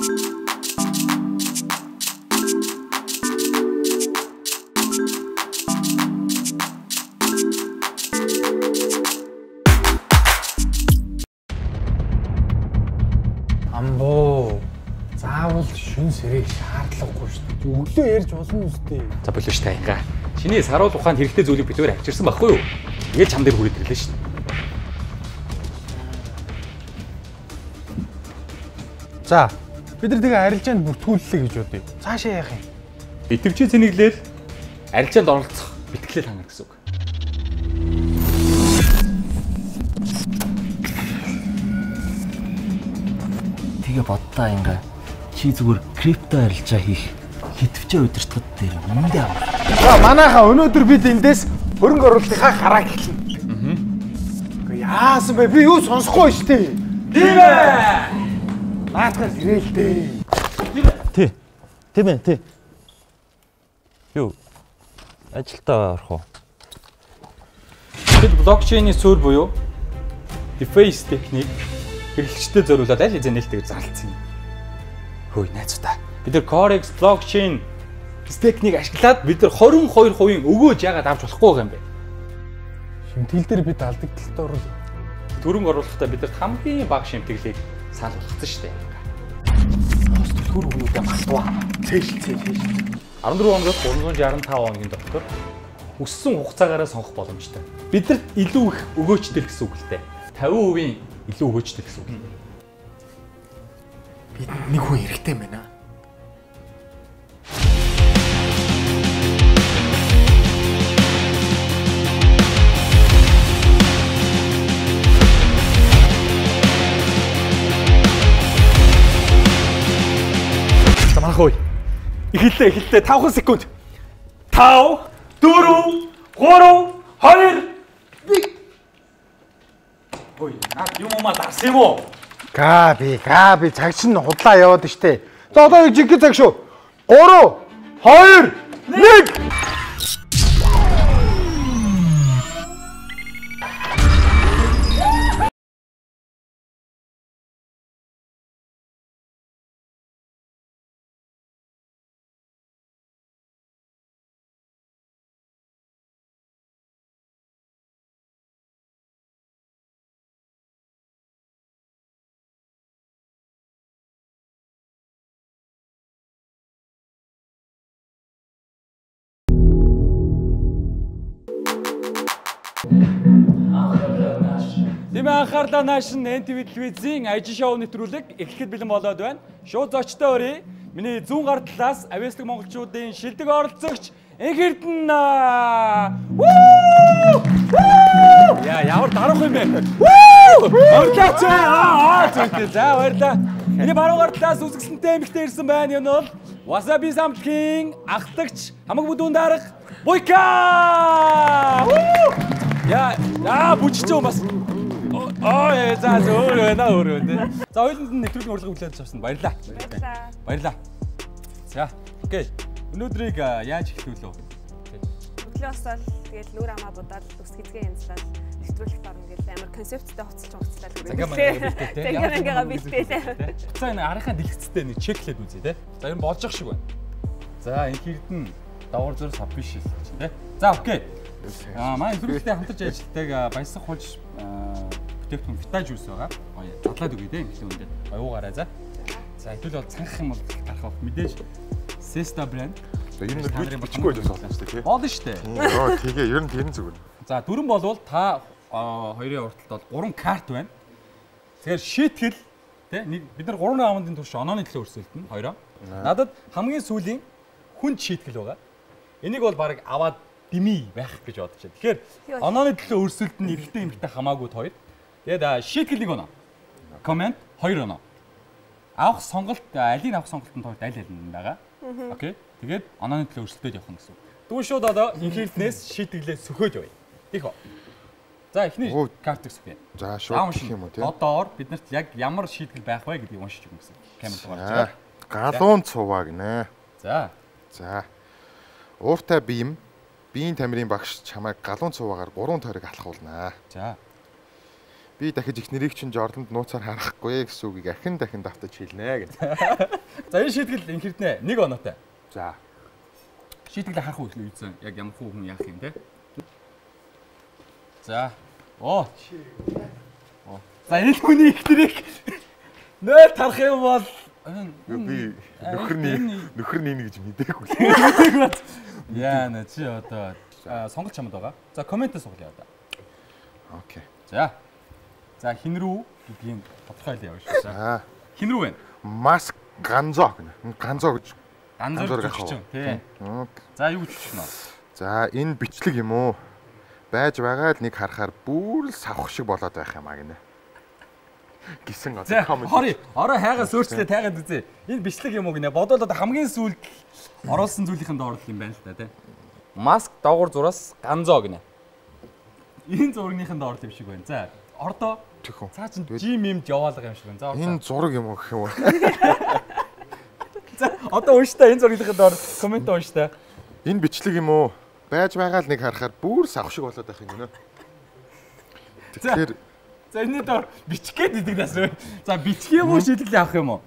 Амбоо. Заавал шүн сэрийг шаардлагагүй шүү дээ. Өглөө ярьж болно үстэй. За болоо ш таянга. Чиний саруул ухаанд хэрэгтэй зүйлийг бид өөр авчирсан байхгүй юу? Тэгээд чам дээр хүрээд ирлээ ш. За бид нар тэгээ арилжаанд бүртгүүллээ гэж бодъё. Цаашаа яах юм? Итгэвчийн цэниглэл арилжаанд оролцох битгэлээ хангах гэсэн үг. Тэгээ боддоо ингээ чи зүгээр крипто арилжаа хийх хитвчээ удирдахад дээр үнэндээ амар. За манайхаа өнөөдөр бид эндээс хөрөнгө оруулалтынхаа гараа эхэлнэ. Гэхдээ яасан бэ? Би юу сонсохгүй шүү дээ. Тийм ээ. Наадхаас ирээл дээ. Тийм ээ. Юу? Ажилдаа орох уу? Бид блокчейний суурь буюу DeFi техник хэрэглэгчдэд зориулаад аль хэзээ нээлттэйгээр зарлалцсан юм. Хөөе найзуудаа. Бид нар Corex блокчейн техник ашиглаад бид нар 22% өгөөж яагаад авч болохгүй юм бэ? Шимтгэл дээр бид алдагдaltaд орвол Төрөнгө оруулахдаа бид нар хамгийн бага шимтгэлийг санал болгоцсон шүү дээ. Хос төлхөр өгнүүдээ малтваа. Цээш. 14 оноос 365 хоногийн дотор өссөн хугацаагаараа сонгох боломжтой. Бидэрт илүү их өгөөчтэй гэсэн үг л дээ. 50% илүү өгөөчтэй гэсэн үг. бид нэг хүн хэрэгтэй байна. Манайхаа эхэллээ 5 секунд. 5 4 3 2 1. Ой, юм уу дарсан юм уу? Габи цаг чинь худлаа яваад штэ. За одоо жигтэй цаг шүү. 3 2 1. Тийм анхаарлаа нааш NTV телевизийн ажил шоу нэвтрүүлэг эхлэхэд бэлэн болоод байна. Шууд зочтой өрий. Миний зүүн гар талаас авьяаслаг монголчуудын шилдэг оролцогч Энхэрдэн. Яа, ямар дарах юм бэ? Монголч зүйтэй. За баярлаа. Миний баруун гар талаас үзэгсэнтэй эмэгтэй ирсэн байна. Энэ бол Wasabi самтгийн ахлагч хамаг бүдүүн дарга Буйка. Яа, бүжигч юм бас. За өөр байна. За хоёуланд нь нэвтрүүлгийн урилга хүлээж авсан. Баярлаа. За, окей. Өнөөдрийг яаж эхлүүлв? Өглөө босоод тэгээд нүур амаа будаад ус хэзгээ янзлаад нэвтрүүлэгт орно гэж амар концепттэй хуцалж Тэнгэрэнгээ бэлтээ. За энэ арийнхаа дэлгэцтэй нэг чеклээд үзье те. За ер нь болж ах шиг байна. За Энхэрдэн давар зур саббиш гэж те. За окей. Манай нэвтрүүлэгтээ хамтарч ажилладаг баясах хулж бүтээгдэхүүн Vita Juice байгаа. Задлаад өгье те. Эхлээ үндэд. Оюугаарай за. За хэдүүл бол цангах юм бол гарах авах мэдээж Sesta брэнд. За ер нь бичихгүй байж болно шүү дээ тий. Болно шүү дээ. Тэгээ ер нь тэр зүгээр. За дөрөн болвол та хоёрын урталд бол 3 карт байна. Тэгэхээр шийтгэл тий бид нар 3 раундын турш онооны төлөө өрсөлдөнө хоёроо. Надад хамгийн сүүлийн хүнд шийтгэл байгаа. Энийг бол баг аваад дими байх гэж бодож байна. Тэгэхээр онооны төлөө өрсөлдөнө эрэгтэй эмэгтэй хамаагүй хоёр. Тэгээд шийтгэл 1 оноо. Коммент 2 оноо. Авах сонголт алийг авах сонголтод тохиолд аль нь байгаа. Окей. Тэгээд онооны төлөө өрсөлдөд явах гэсэн. Дүүн шууд одоо Энхэрднээс шийтгэлээ сөхөөж явъя. Тийх үү. За эхний картыг сөхье. За шууд гэх юм уу тий. Одоо биднэрт яг ямар шийтгэл байх вэ гэдгийг уншиж өгнө гэсэн. Камер дугаарч байгаа. Галуун цуваа гинэ. За. Ууртай биеийн тамирын багш чамайг галуун цуваагаар 3 тойрог алхуулнаа. За. Би Би дахиж их нэрийг чинь Жордонд нууцаар харахгүй гэсэн үгийг ахин дахин давтаж хэлнэ гэдэг. За энэ шийтгэл инхэрднэ. 1 оноотой. За. Шийтгэл харах үйл үйсэн. Яг ямар хүн яах юм те. За. Оо. За энэ хүний их нэрийг 0 тарах юм бол би нөхөр нэг гэж мэдээгүй. Яа нэ чи одоо сонголт чамд байгаа. За комментээс суглая одоо. Окей. За. За хин рүү гэдгийг тодорхойлъё яваа шүү. За. Хин рүү вэ? Маск ганзоо гэнэ. Ганзоо гэж. Ганзоор гэж тий. За юу гэж байна? За энэ бичлэг юм уу? Байж байгаа л нэг харахаар бүр л савх шиг болоод байх юм а гинэ. Гисэн одоо коммент. Орой хайгаа сөөрчлээ тайгаад үзье. Энэ бичлэг юм уу гинэ. Бодвол одоо хамгийн сүүлд оруулсан зүйлийнхэн доор юм байна л да тий. Маск доогуур зураас ганзоо гинэ. Энэ зургийнхын доор юм шиг байна. За ордоо цаа чин жимэмд яваалга юм шиг байна. За ордоо. Энэ зураг юм уу гэх юм уу? За одоо унштай энэ зургийнхын доор коммент унштай. Энэ бичлэг юм уу? Байж байгаа л нэг харахаар бүр савх шиг болоод байх юм гинэ. Тэгэхээр за энэ доор бичих гээд идэг нас вэ? За бичих юм уу шийтгэл авах юм уу?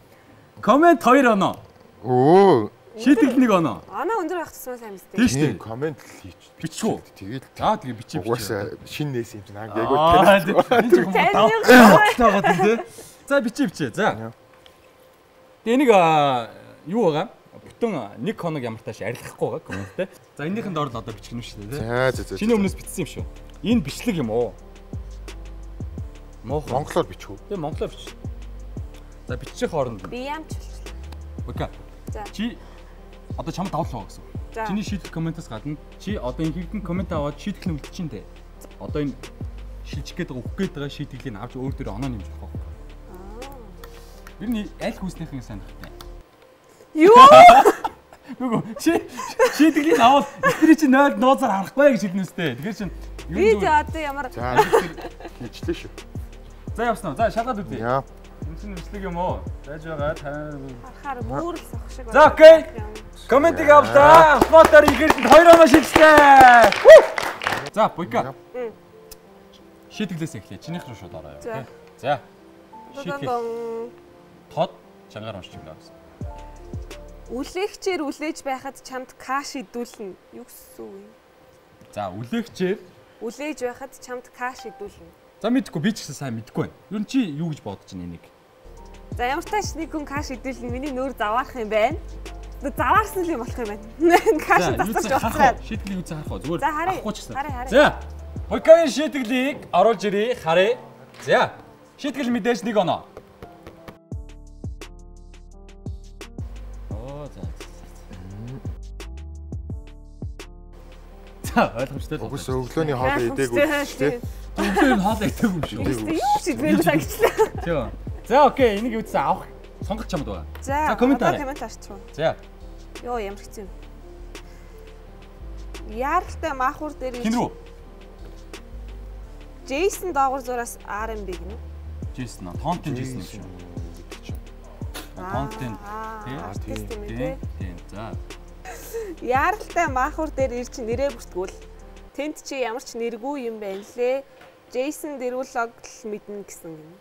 Коммент 2 оноо. Оо. Шийтгэл 1 оноо. Оноо өндөр байх тусмаа сайн мэдээ. Тийм шүү дээ. Коммент л хийч. Бичихүү. Тэгээд за тэгээ бичиж. Угаасаа шин нээс юм чинь яг яг энэ ч юм таагаад тийм. За бичээ. За. Тэгээ нэг юу байгаа? Бүтэн 1 хоног ямар тааш арилгахгүй байгаа комменттэй. За энэнийхэн доор л одоо бичих нь шүү дээ. За. Чиний өмнөөс бичсэн юм шүү. Энэ бичлэг юм уу? Монголоор бичих үү? Тэгээ монголоор бич. За бичих хооронд. Би ямч. Окей. За. Чи одоо чамд давлаа гэсэн. Чиний шийдэл комментээс гадна чи одоо энэ хэрхэн коммент аваад шийдэх нь үлдчихээн дээ. Одоо энэ шилжих гээд байгаа өгөх гээд байгаа шийдэлийг авч өөр дөр оноо нэмж болох байх. Ер нь аль хүүснийхэн санахтай. Юу? Нүгөө чи шийдэлийг аваад ихтри чи 0 нууцаар харахгүй гэж хэлнэ үстэй. Тэгэхээр чин би одоо ямар за хийчлээ шүү. За явсан уу? За шалгаад үгүй. Яа. Энэ чинь бичлэг юм уу? Байж байгаа харахаар бүр л сах шиг байна. За окей. Комментиг авлаа. Автоматар ихэрэнд 2 оноо шилжлээ. За буйка. Шийдэглээс эхлэе. Чинийх рүү шууд ороо яа. За. Шийтгэл. Тод чангаар уншиж өглөө гэсэн. Үлээгчээр үлээж байхад чамд каш идүүлнэ. Юу гэсэн үг юм? За үлээгчээр үлээж байхад чамд каш идүүлнэ. За мэдгүй би ч гэсэн сайн мэдгүй байна. Юу чи юу гэж бодож байна энийг? За ямар тааш нэг хүн каш идүүлнэ миний нүүр заваарах юм байна. Заваарсан л юм болох юм байна. Каш засаж явах. Шийдгэлийг үзээ харах уу? Зүгээр авахгүй ч гэсэн. За. Буйкагийн шийдгэлийг оруулж ирээ. Харъя. За. Шийтгэл мэдээж 1 оноо. Ойлгомжтой л. Угсаа өглөөний хоол идээгүй шүү дээ. Өглөөний хоол идээгүй юм шүү. Юу ч идвэгүй санагчлаа. Тийм. За окей, энийг үзсэн авах сонголт чамд байгаа. За коммент арчваа. За. Йоо ямар хэцүү юм. Яаралтай маахур дээр хин рүү? Джейсон доогуур зураас RMB гинэ. Джейсон тонтын Джейсон юм шүү. Тонтын тийм. За. Яаралтай маахур дээр ирж нэрээ бүртгүүл. Тэнд чи ямар ч нэргүй юм байна лээ. Джейсон дэрүүлэг л мэднэ гэсэн юм.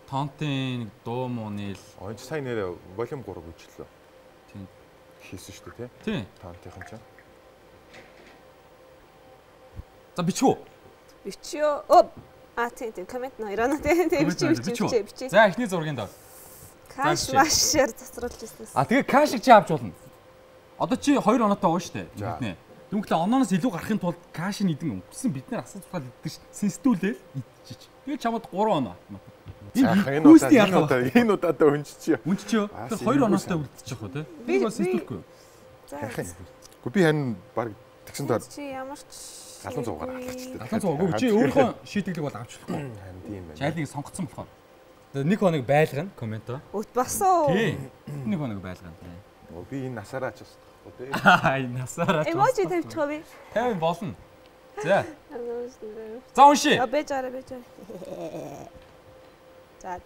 Тонтын дуу мууны л онц сайн нэрээ волюм 3 гэжлээ. Тийм. Хийсэн шүү дээ тий. Тонтынхан ч. За бичвүү. Бичё. Тийм коммент нойроо тийм бичээ. За эхний зургийн доо. Каш машаар засруулж ирсэн. Тэгээ кашиг чи авч болно. Одоо чи 2 оноотой уу штэ. Мэднэ. Дүнхлээ онооноос илүү гарахын тулд каш идэн өнгөсөн бид нар асууж тухайл иддэг ш. Сэнстүүлээл идчихэж. Тэгээ чамд 3 оноо. Энэ удаатай өнччихье. Өнччихье. Тэр 2 оноотой үлдчих واخ тий. Би бас сэнстүүлэхгүй. Гэхдээ би харин баг тэгсэн доо. Чи ямар ч 700 гараад хэлчихлээ. 700 чи өөрийнхөө шийдэлийг бол авч болохгүй. Харин тийм байна. Чайлыг сонгоцсон болохоор. Тэгээ 1 хоног байлгана коммент ба. Өт басуу. Тий. 1 хоног байлгана. Би энэ насаараа ч энэ насаараа. Эможи тавьчихоо би. Тавь болно. За. За унши. Бэжаарэ. За.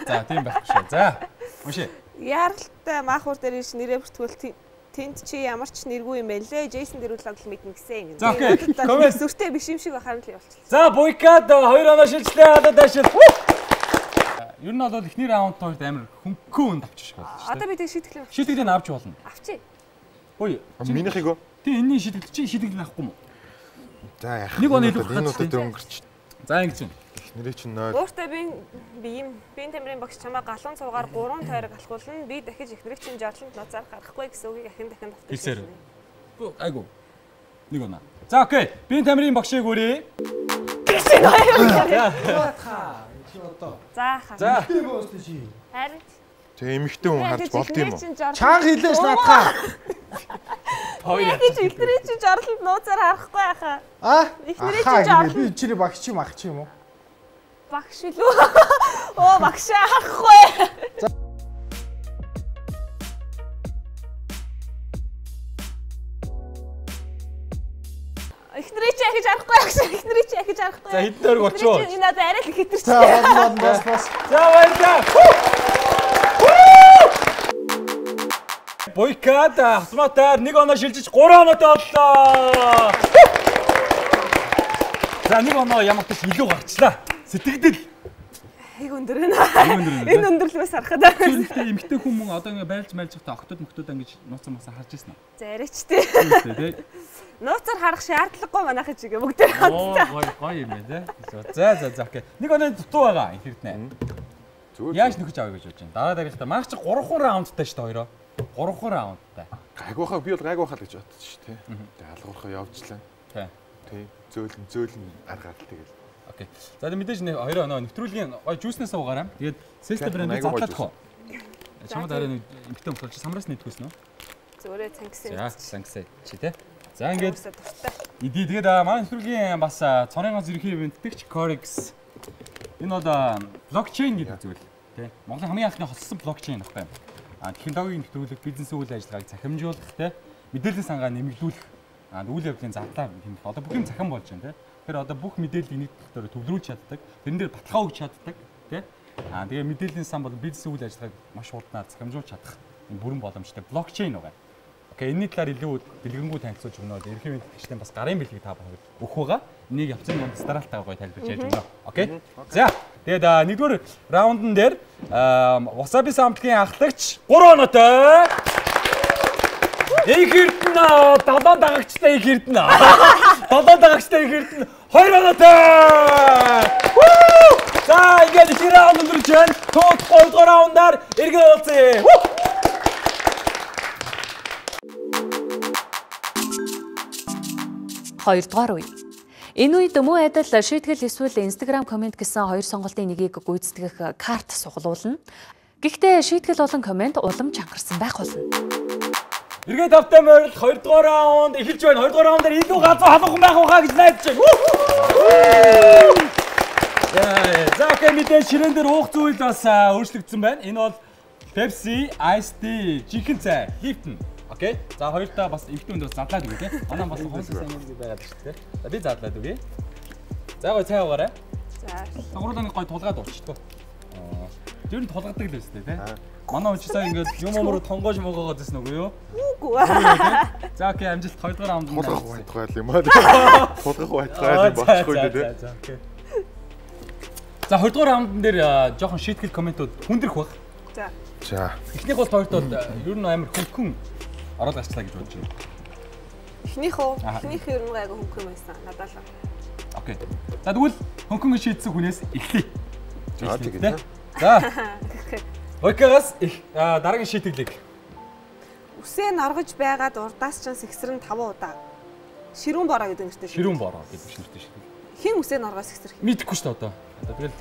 За тийм байх шүү. За. Унши. Яаралтай маахур дээр ирж нэрээ бүртгүүл Тэнд чи ямар ч нэргүй юм байлээ. Джейсон дэрүүл лог мэднэ гэсэн. За окей. Коммент сүртэй биш юм шиг байхаар л явуулчихлаа. За Буйкад 2 оноо шилжлээ. Одоо даашил. Ер нь бол эхний раунд тойрд амар хөнгөн авчих шиг байна. Одоо би тэг шийтгэл авчих. Шийтгэлийг авч болно. Авчи. Ой, минийхийг өө. Тий энэний шийтгэл чи шийтгэл авахгүй юм уу? За яах. Нэг оны илүү энэ удаад өнгөрч. За ингэж юм. Эхнэрээ чинь 0. Өөртөө биеийн тамирын багш чамаа галуун цуугаар 3 тойрог алхуулна. Би дахиж эхнэрийг чинь жорлонд ноцоор гаргахгүй гэсэн үгийг дахин давтагдсан. Айгу. Нэг оноо. За окей. Биеийн тамирын багшийг өрөө. За хаа. За. Харин Тэгээ эмэгтэй хүн харж болд юм уу? Чанга хилээш наадхаа. Хоёр яаж ихнэрээ чи жорлонд нууцаар харахгүй яхаа. Ихнэрээ чи жорлонд би чиний багш юм ах чи юм уу? Багш үлээ. Оо багш харахгүй. Ихнэрээ чи ахиж харахгүй яхаа. Ихнэрээ чи ахиж харахгүй. За хэдэн тойрог очив. Энэ надад арай л хитэрч. За бас. За баярлалаа. Буйкад автоматар 1 оноо шилжиж 3 оноотой боллоо. За 1 оноо ямар ч илүү гарчлаа. Сэтгэгдэл. Айг өндөр байна. Энэ өндөрлөөс харахад. Зүйлтэй эмгтэй хүмүүс одоо ингээ байлж байхдаа октод мөктөд ингэж нууцсан масаа харж ирсэн үү? За арайчтэй. Нууцаар харах шаардлагагүй манайхаа чигээ бүгдээ хамтдаа. Гоё юм байна те. За окей. 1 оноо дутуу байгаа энэ хэрнээ. Яаж нөхөж авъя гэж бодож байна. Дараагийнхаа маань ч 3 раундтай шүү дээ хоёроо. 3 раундтай. Гайгуухаа би бол гайгуухаа л гэж бодсон шүү дээ. Тэгээ алгуурхаа явжлаа. Тий. Зөөлөн аргаар л тэгэл. Окей. За мэдээж 2 оноо нэвтрүүлгийн гой жүүснээс уугаарай. Тэгээд селфи брэнд задлах уу? Чамд арай нэг эмхтэн болох чи самраас нийтгүйсэн үү? Зөөрэ цангасан. За цангасаа чи тий. За ингээд идэ тэгээд манай нэвтрүүлгийн бас цорын зэрхий ивэнтгч Corix. Энэ бол блокчейн гэдэг зүйл тий. Монголын хамгийн анхны хоцсон блокчейн багтай. Технологийн нэвтрүүлэг, бизнес үйл ажиллагааг захимжуулах тий. Мэдээллийн сангаа нэмэгдүүлэх, үйл явдлын задлаа хэмжих. Одоо бүх юм захин болж байна тий. Тэгэхээр одоо бүх мэдээллийг нэг төгтөөр төвлөрүүлж чаддаг. Тэрэн дээр баталгаа өгч чаддаг тий. Тэгээ мэдээллийн сан бол бизнес үйл ажиллагааг маш хурднаар захимжуулж чадах энэ бүрэн боломжтой блокчейн байгаа. Окей, энэний талаар илүү дэлгэрэнгүй танилцуулж өгнө. Ерхий мэдээлэлтэй бас гарын бэлгийг та бүхэнд өгөх байгаа. Энийг явцын донд стараалтайгаа гоё тайлбарж ярьж өгнө. Окей. За, тэгээд нэгдүгээр раундн дээр Wasabi самтгийн ахлагч 3 оноотой. Их эрдэн долоон дагагчтай их эрдэн. Долоон дагагчтай их эрдэн 2 оноотой. За, ингээд их раунд өнгөрч байна. Тот 2 раундаар эргэн уулзъя. Хоёрдугаар үе. Энэ үед муу айдал шийтгэл эсвэл Instagram коммент гэсэн хоёр сонголтын нэгийг гүйцэтгэх карт сугалуулна. Гэхдээ шийтгэл болон коммент улам чангарсан байх болно. Эргээд автаа морил 2 дугаар раунд эхэлж байна. 2 дугаар раундаар илүү газар халуухан байх ухаа гэж найдаж байна. За окей мэдээ ширээн дээр уух зүйл бас өөрчлөгдсөн байна. Энэ бол Pepsi Ice Tea жинхэнэ цай Lipton. Окей. За хоёртаа бас эмхтэн өндөөс задлаад өгье тий. Манай бас хонсон юм байгаад шүү дээ. За би задлаад өгье. За гой цай уугаарай. За. Тагруулаа нэг гой тулгаад уучдаг. Тэр нь тулгадаг л өстэй тий. Манай хүн ч сайн ингээд юм өмөр тонгоож могоогоод байсан үгүй юу? Үгүй. За окей амжилт 2 дугаар раунд тулгах байтугай юм аа. Тулгах байтугай юм болчихгүй дээ. За окей. За 2 дугаар раундн дээр жоохон шийтгэл комментууд хүндрэх баг. За. Эхнийх бол хоёрт бол ер нь амар хөнгөн ороод гарчлаа гэж бодож байна. Эхнийх ер нь айгүй хөнгөн байсан. Надад л. Окей. За тэгвэл хөнгөн шийдсэн хүнээс эхлэе. За тийм. За. Окейгаас дараагийн шийтгэлийг. Үсээ норгож байгаад урдаас ч сэгсрэн 5 удаа. Ширүүн бороо гэдэг нэртэй. Ширүүн бороо гэдэг нэртэй шийтгэл. Хин үсээ норгоос сэгсрэх? Мэдхгүй шүү дээ одоо. Тэгэл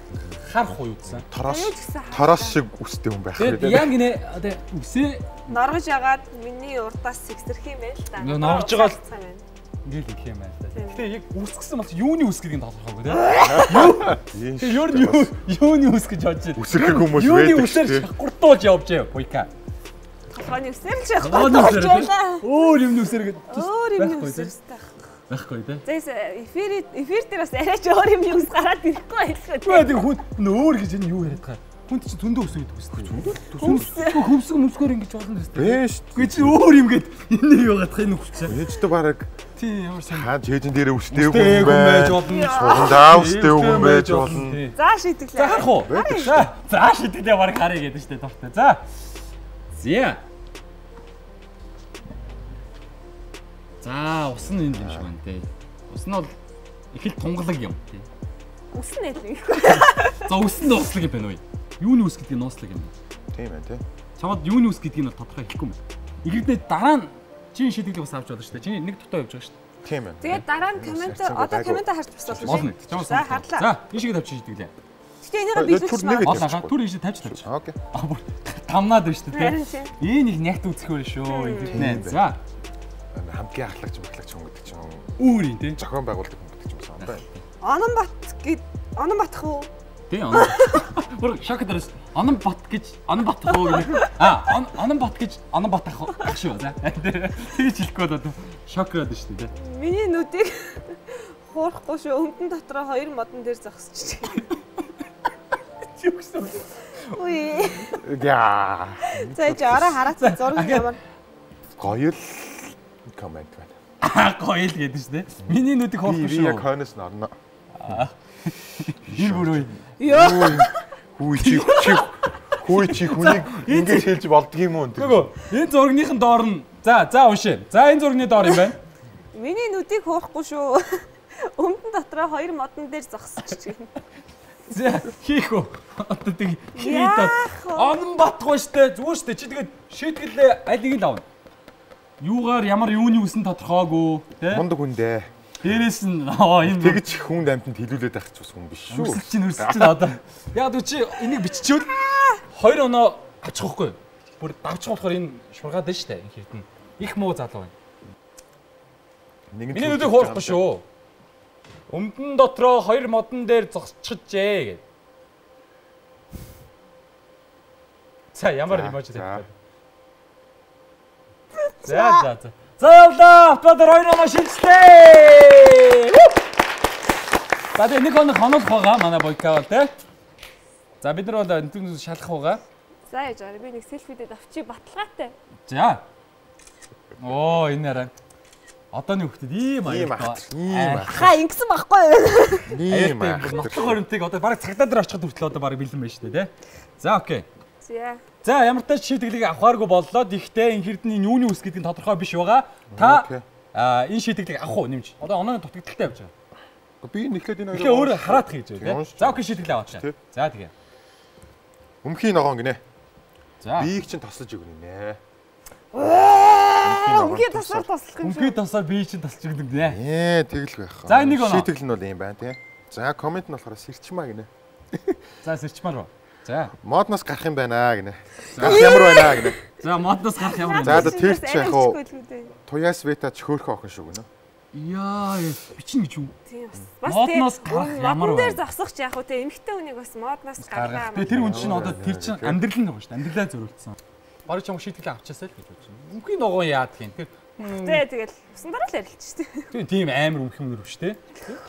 харах уу юудсан. Тараас шиг үстэй хүн байх гэдэг. Яг нэ одоо үсээ норгож ягаад миний урдаас сэгсрэх юм байл та. Норгож байгаа л ингээл их юм байл та. Гэтэ яг үсгсэн бол юуны үс гэдгийг тодорхойгүй тийм. Юуны үс гэж бодож байна. Үсгэх хүмүүс байдаг. Юуны үсээр шахгуртуулж явж яа буйка. Толгойн үсээр л шахгуртуулж байна. Өөр юмны үсээр гэдэг. Өөр юмны үсээр байхгүй тийм. Зээс эфир дээр бас арайч өөр юм юус гараад ирэхгүй байлгүй. Тэгвэл хүн өөр гэж энэ юу яриад байгаа. Хүн чинь зөндөө өсөө гэдэг үстэй. Хөвсгөр ингэж болно үстэй. Бэж. Үгүй чи өөр юм гээд энэ юу гадах энэ хүчээ. Ээжтэй бараг тий ямар сайн. хаа чэйжин дээр өстэй хүн байж болно. Сугандаа өстэй хүн байж болно. За шийдэглээ. За харах уу? За шийдэглээ бараг харъя гэдэг штэ дуртай. За. Зя. За ус нь энэ юм шиг байна тий. Ус нь бол их л тунгалаг юм тий. Ус нь нэлээ. За ус нь услаг юм байна уу? Юуны ус гэдэг нь ууслаг юм. Тийм ээ тий. Чамд юуны ус гэдгийг нь тодорхой хэлэхгүй юм. Игэрдээ дараа нь чинь шийдэглэх бас авч болно шүү дээ. Чинь нэг дотоо явж байгаа шүү дээ. Тийм ээ. Тэгээд дараа нь комент одоо комент харж бас болно. За харлаа. За энэ шиг тавьчих шийдэглээ. Гэтэ энийгээ биелүүлчих. Олон түр ийш тавьчих. Окей. Тамнаад байна шүү дээ. Энэ их нягт үзэх байл шүү. Игэрдээ. За. Хамтгийн ахлагч хүн гэдэг чинь үүр юм тий. зохион байгуулдаг хүн гэдэг чинь байна. Онон батх уу? Тий онон. Бүр шокдорс онон бат гэж онон батх уу гэх. Онон бат гэж онон батах ах шүү. За. Тэгж хэлэхгүй одоо шокроод шүү дээ. Миний нүдийг хуурахгүй шүү. Өмдөн дотроо 2 модон дээр зогсчих. Юу гэсэн. Үе. Яа. За чи ороо хараац зураг ямар. Гоё л комент байна. Гоё л гэдэг шүү дээ. Миний нүдийг хуурахгүй шүү. Би яг хойноос нь орно. Энэ бүрөө. Йоо. Хүй чи хүнийг ингэж хэлж болдго юм уу? Нөгөө энэ зурагныхын доор нь за уншаа. За энэ зурагны доор юм байна. Миний нүдийг хуурахгүй шүү. Өмдөн дотроо 2 модон дээр зогсчих. За хийх үү? Одоо тэг хийдээ. Онон батхгүй штэ. Зүгээр штэ. Чи тэгээд шийдгэлээ аль нэг л авна. Юугаар ямар юуны үсэн тодорхойгүй, тий? Мундаг хүндээ. Дээрээс нь энэ тэгж хүн амьтанд хэлүүлээд байх ч бас хүн биш шүү. Өрсөлч одоо. Яг үгүй чи энийг биччихвэл 2 оноо авчих واخгүй. Бүр давчих болохоор энэ шургаад байна штэ. Энэ хэрдэн. Их муу залуу байна. Миний нүдийг хуурахгүй шүү. Өмдөн дотроо 2 модон дээр зогсчихжээ гэв. За ямар эможи тавьчих. За. За явлаа. Автодор 2 оноо шилжлээ. Бад нэг хоног байгаа манай бойка бол тий. За бид нар бол энэ шалах байгаа. За яж аа би нэг селфидэд авчи баталгаатай. За. Оо энэ арай. Одооны хүүхдэд ийм аяа. Хаа ингэсэн байхгүй юу? Ийм аа. Нотлох хоримтыг одоо баг цагдаа дээр очиход хүртэл одоо баг бэлэн байна шүү дээ тий. За окей. За ямар ч шийдвэрлийг авахааргүй боллоо. Гэхдээ энэ хэрдний юуны ус гэдэг нь тодорхой биш байгаа. Та энэ шийдвэрлийг авах уу нэмж. Одоо онооны дутагдaltaй явж байгаа. Би нэхлээд энэ хоёроо өөр хараат хийж байгаа тий. За окей шийдвэрлээ аваач. За тэгээ. Өмхийн ногоон гинэ. За. Биийг чинь тослож өгнө. Өмхий тасаар тослох юм шүү. Өмхий тасаар бие чинь тасч өгдөг нэ. Тэгэл байх. За энийг оноо. Шийтгэл нь бол юм байна тий. За комент нь болохоор сэрчмаа гинэ. За сэрчмаар ба. За. Модноос гарах юм байна гинэ. Гарах ямар байна гинэ. За модноос гарах ямар байна. За тэр ч яг уу. Туяас вета ч хөөхөө охин шүү гинэ. Яа, бичин гэж юу? Тийм бас. Модноос гарах ямар байна. Модон дээр зогсох ч яг уу те эмхтэй хүнийг бас модноос гаргаа. Тэгээ тэр хүн чинь одоо тэр чинь амьдрал нь байгаа шүү дээ. Амьдралаа зориулсан. Бараг ч юм шийдэл авчаасаа л гэж бодож байна. Өмхийн ногоон яад гин. Тэр тэгэл усан дараа л ярилч шүү дээ. Тийм амар өмхөн мөр шүү дээ.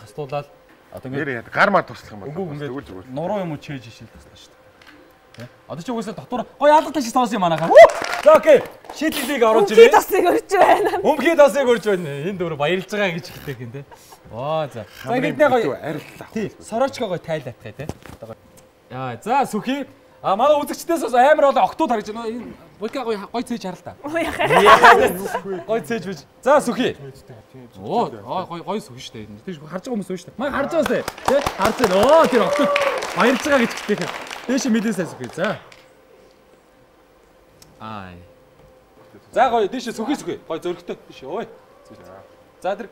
Таслуулаад одоо ингээд гар мар туслах юм бол зүгээр. Нуруу юм уу чээж ишил туслаа шүү дээ. Одоо чи угсаа дотор гоё алга ташиг тоос юм манайхаа. За окей. Шийдлийг оруулж ирээ. Өмхий тасыг өрж байна. Өмхий тасыг өрж байна. Энд дөр баярлж байгаа гэж хэлдэг юм те. Оо за. За ингээд нэг гоё ариллаа. Тий. Сороочгоо гоё тайлаатгая те. Яа за сүхий. А манай үзэгчдээс бас амар олон октод харж байна. Энэ Вика гоё цээж харал та. Гоё цээж бич. За сүхий. Оо гоё сүхий штэ. Тэр харж байгаа хүмүүс шүү дээ. Маа харж байгаасаа тий. Харж байна. Оо тэр октод баярлж байгаа гэж хэлдэг. Дээш мэдээсээ сүхий. За. Ай. За гоё дээш сүхий. Гоё зөрөгтэй. Биш ой. За тэр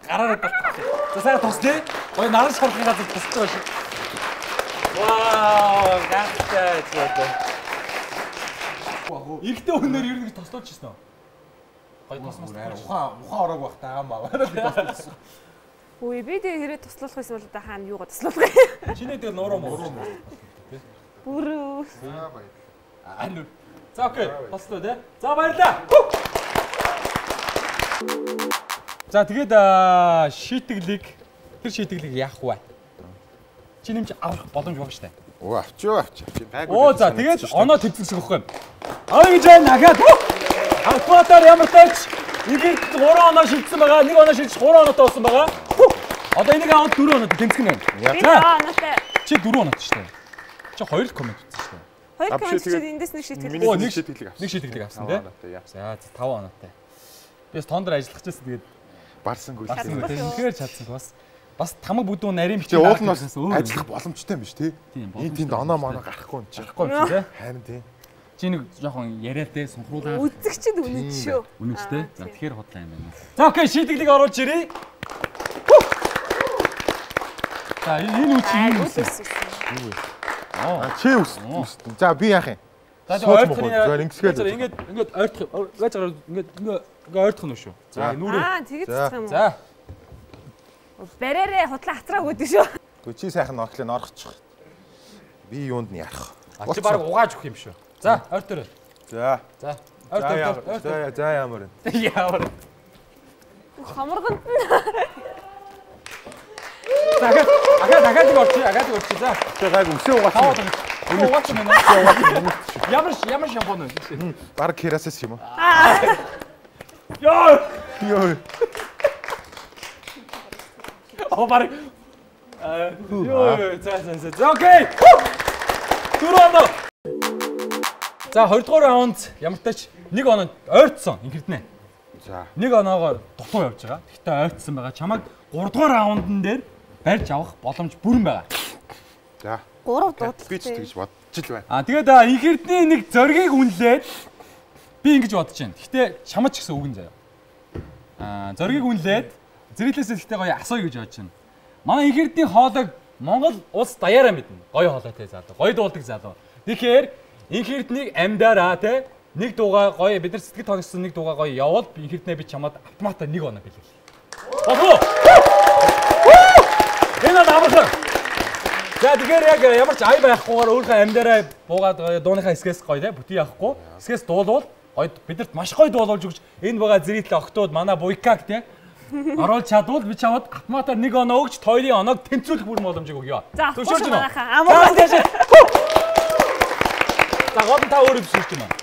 гараараа татчих. За сайн тусдээ. Гоё наран шархын газар тусч байгаа шүү. Вау, гахтай ч. Ихтэй өнөр ер нь тослооч шсэн үү? Гоё тосмос. Ухаан ороог байх та аамаа. Үй би тэг хэрэг туслуулах байсан бол та хаана юугаа туслуулах юм? Чиний дээр нуруу муу. Бүрүү. За баярлалаа. За окей, тослоо тий. За баярлалаа. За тэгээд шийдвэрлийг яах вэ? Чи нэмж авах боломж баг штэ. Оо авчаа. Оо за тэгээд оноо төвлөрсөн өгөхгүй юм. Гэж дахиад автоматар ямар тач ингээд 3 оноо шилжсэн байгаа. 1 оноо шилжиж 3 оноотой болсон байгаа. Одоо энийг аваад 4 оноотой тэнцэх юм. За оноотой. Чи 4 оноотой штэ. Чи 2 коммент ütсэн штэ. 2 коммент чи эндээс нэг шийтгэл. Оо нэг шийтгэлийг авсан. Нэг шийтгэлийг авсан тий. За 5 оноотой. Бис тондор ажиллах гэсэн тэгээд барсан гүйл. Тэгэхээр чадсан бас тамаг бүдүүн нарийн бичээ уул нь бас ажиллах боломжтой юм биш тий. Энд тэнд оноо моноо гарахгүй юм чи. Гарахгүй юм тий. Харин тий. Чи нэг жоохон яриад тий сунхруулаа. Үзэгчд үнэн шүү. Үнэн ч тий. За тэгэхээр худлаа юм байна. За окей шийдгэлийг оруулж ирээ. За энэ үчи юу вэ? Чи үс. За би яах юм? За ингээд ойртох. Ингээд ойртох нь шүү. За нүрээ. Тэгээд цэцэх юм уу? За. Барээрээ худлаа хатраа өгдөө шүү. Гэхдээ чи сайхан орхлын орхочих. Би юунд нь ярах. Чи баг угааж өгөх юм шүү. За ойртоо. За. За. За ямар вэ? Ямар. Хамарганд нь. Дахиад орчих. За. Тэ гайг өсөө угаасан. Угаасан байна. Ямар шампунь вэ? Баг керасэс юм уу? Ёо. Оо баг. За окей. Түрүүн. За 2 дугаар раунд ямар тач 1 оноо ойртсон ингэрднэ. За. 1 оноогоор дутуу явж байгаа. Гэхдээ ойртсон байгаа. Чамайг 3 дугаар раундн дээр барьж авах боломж бүрэн байгаа. За. 3 дуудлага. Би ч тэгж бодож л байна. Тэгээд инхэрдний нэг зоргийг үнэлээд би ингэж бодож байна. Гэхдээ чамд ч гэсэн үгэн заяа. Зоргийг үнэлээд зэрэглээс хэлтэй гоё асууя гэж бодож байна. Манай инхэрдний хоолойг Монгол улс даяараа мэднэ. Гоё хоолойтой залуу, гоё дуулдаг залуу. Тэгэхээр инхэрднийг амьдаараа те нэг дуугаа гоё бид нар сэтгэл тоогсон нэг дуугаа гоё явуул инхэрднээ би чамд автоматар 1 оноо бэлээ. Болов. Энэ намайг. За тэгэхээр яг ямар ч ай байхгүйгээр өөрийнхөө амьдаараа буугаад дууныхаа хэсгээс гоё те бүтий явахгүй. Хэсгээс дуулвал гоё бидэрт маш гоё дуулуулж өгч энэ байгаа зэрэгтэл октод манай буйкаг те оруулж чадвал би чамд автоматар 1 оноо өгч тойлын оноог тэнцвүүлэх бүр боломжийг өгье. Зөвшөөрч байна. Амархан тийш. За гол та өөрөө бишүүлж байна.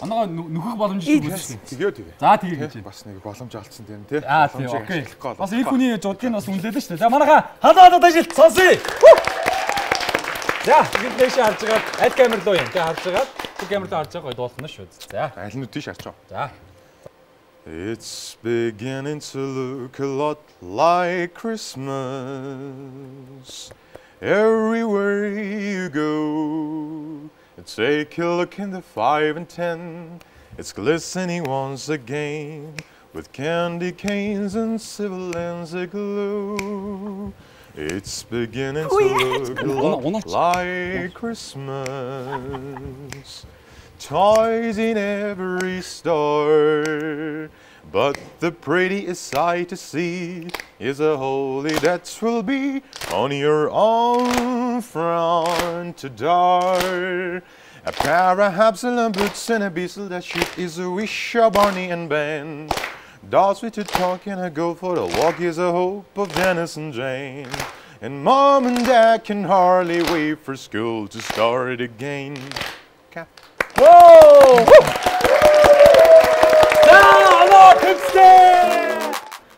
Оноогоо нөхөх боломж шиг үзэж байна. Тэгээ. За тэгээ гэж. Бас нэг боломж алдсан тийм тий. Тийм окей. Бас их хүний зудлыг бас үнэлээд шүү дээ. За манайха халаад ажилт сонсъё. За ингэж дэше харж байгаа аль камер руу юм. Тэ харж байгаа. Тэг камер руу харж байгаа гоё дуулсан шүү. За. Аль нь тийш харж байгаа. За. It's beginning to look a lot like Christmas. Everywhere you go, take a look in the 5 and 10. It's glistening once again with candy canes and civil lands aglow. It's beginning to look a lot like Christmas. Toys in every store, but the prettiest sight to see is a holy that will be on your own front door. A pair of Absalom boots and a bezel that shoot is a wish of Barney and Ben. Dolls with your talk and a go for a walk is a hope of Dennis and Jane. And Mom and Dad can hardly wait for school to start again. Whoa! За оноо төвстэй.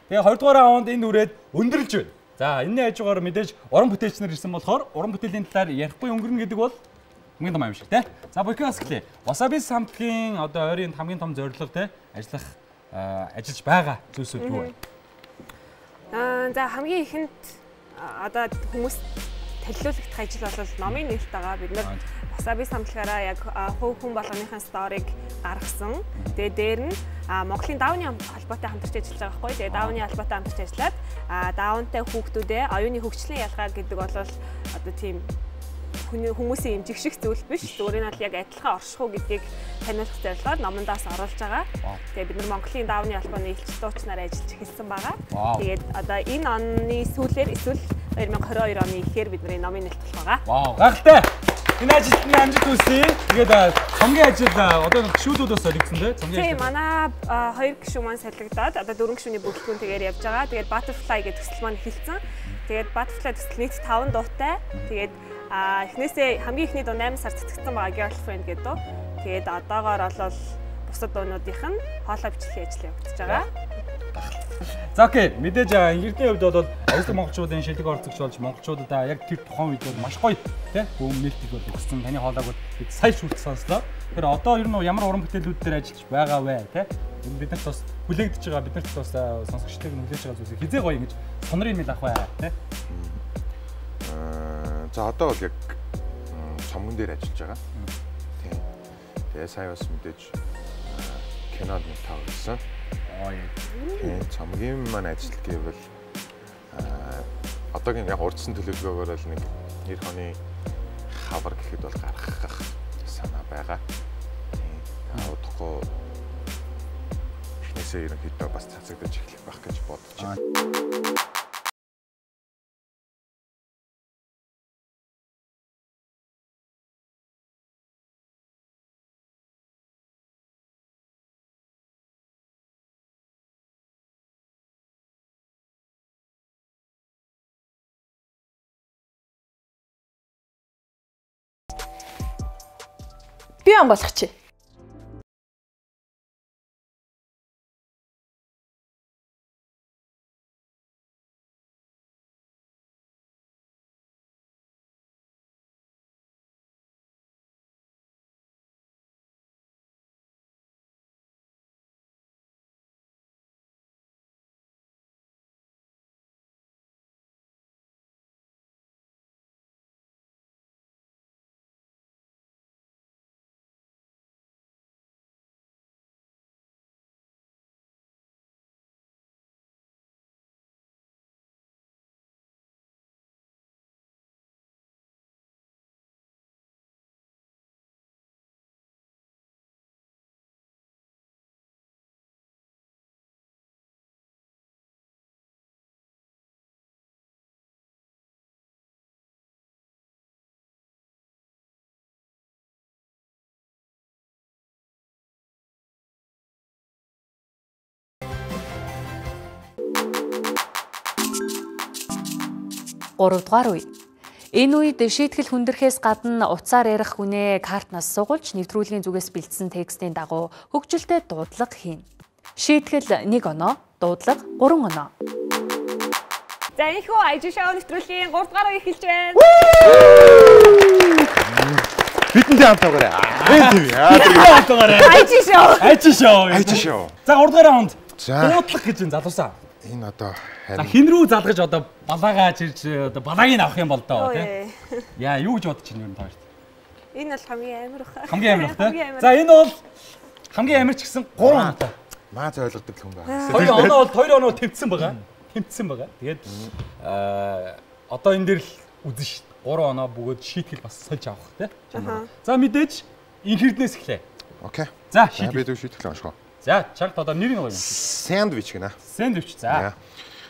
Тэгээ 2 дугаар раунд энд үрээд өндөрлж байна. За энэний хажуугаар мэдээж уран бүтээлчнэр ирсэн болохоор уран бүтээлийн талаар ярихгүй өнгөрнө гэдэг бол хамгийн том юм шиг тий. За Буйкаас гэлээ. Wasabi самтгийн одоо ойрын хамгийн том зорилго тий ажиллах ажиллаж байгаа зүйлсүүд юу вэ? За хамгийн ихэнд одоо хүмүүс төлөвлөлт ажил бол номын нээлт байгаа. Бид нар Wasabi самтлагаараа яг хувь хүн болгоныхын сториг гаргасан. Тэгээ дээр нь Монголын Дауны холбоотой хамтарч ажиллаж байгаа байхгүй. Тэгээ Дауны холбоотой хамтарч ажиллаад Даунтай хүүхдүүдээ оюуны хөгжлийн ялгаа гэдэг бол одоо тийм хүмүүсийн эмжих шиг зүйл биш. Зүгээр нь бол яг адилхан оршихуй гэдгийг таниулах зорилгоор номондоос оруулж байгаа. Тэгээ бид нар Монголын Дауны холбооны элч дуучнаар ажиллаж эхэлсэн байгаа. Тэгээд одоо энэ оны сүүлээр эсвэл 2022 оны ихээр бидний номын нээлт болох байгаа. Вау, гайхалтай. Энэ ажилд нь амжилт хүсье. Тэгээд цомгийн ажил одоо гişүүдүүд бас солигдсон тий. Цомгийн ажил. Тийм манай 2 гişүү маань солигдоод одоо 4 гişүүний бүгэлдэхүүнтэйгээр явж байгаа. Тэгээд Butterfly гэдэг төсөл маань эхэлсэн. Тэгээд Butterfly төсөл нийт 5 дуутай. Тэгээд эхнээсээ хамгийн ихний дуу 8 сар цэцэгдсэн байгаа Girlfriend гэдэг дуу. Тэгээд одоогоор бол бусад дуунуудынх нь хоолой бичлэгийн ажил явагдаж байгаа. За окей, мэдээж инхэрдний хувьд бол аюултай монголчуудын шилдэг орцогч болж монголчуудаа яг тэр тухайн үед бол маш гоё тий хүмүүнэлтийг бол өгсөн. Таны хоолойг бид сайн шүлт сонслоо. Тэр одоо ер нь ямар уран бүтээлүүд дээр ажиллаж байгаа вэ тий? Биднэрт бас хүлээгдэж байгаа биднэрт бас сонсогчдыг хүлээж байгаа зүйлсийг хизээ гоё ингэж сонрын мэл авах бай тий? За одоо бол яг цомгон дээр ажиллаж байгаа. Тийм. Тэгээ сая бас мэдээж кинод нэг тав гэсэн. Тийм, цомгийн маань ажил гэвэл одоогийн яг урдсан төлөвлөгөөгөөр л нэг 90 оны хавар гэхэд бол гаргах санаа байгаа. Тийм. Удахгүй эхнээсээ ерөнхийдөө бас цацагдаж эхлэх байх гэж бодож байна. Би ам болох чи. Гуравдугаар үе. Энэ үед шийтгэл хүндрэхээс гадна утсаар ярих хүнээ картнаас сугуулж нэвтрүүлгийн зүгээс бэлдсэн текстийн дагуу хөгжилтэй дуудлага хийн. Шийтгэл 1 оноо, дуудлага 3 оноо. За энэхүү IG show нэвтрүүлгийн 3 дугаар үе эхэлж байна. Бидэнтэй хамт байгаарай. IG show. За 3 дугаар раунд. Дуудлага гэж энэ залуусаа. Энэ одоо хин рүү залгаж одоо балаагаа чирж одоо балаагийг авах юм бол доо тий. Яа юу гэж бодож байна юу тааш. Энэ бол хамгийн амар бах. Хамгийн амар бах тий. За энэ бол хамгийн амар ч гэсэн 3 оноотой. Маа зай ойлгодог хүн байна. 2 оноо бол 2 оноо тэмцсэн байгаа. Тэгээд одоо энэ дээр л үзэн ш. 3 оноо бөгөөд шийтгэл бас сольж авах тий. За мэдээж инхэрднээс эхлэе. Окей. За шийтгэл. Би шийтгэл уншгаа. За чарт одоо нэрийг гоё юм. Сэндвич гэнэ. Сэндвич за.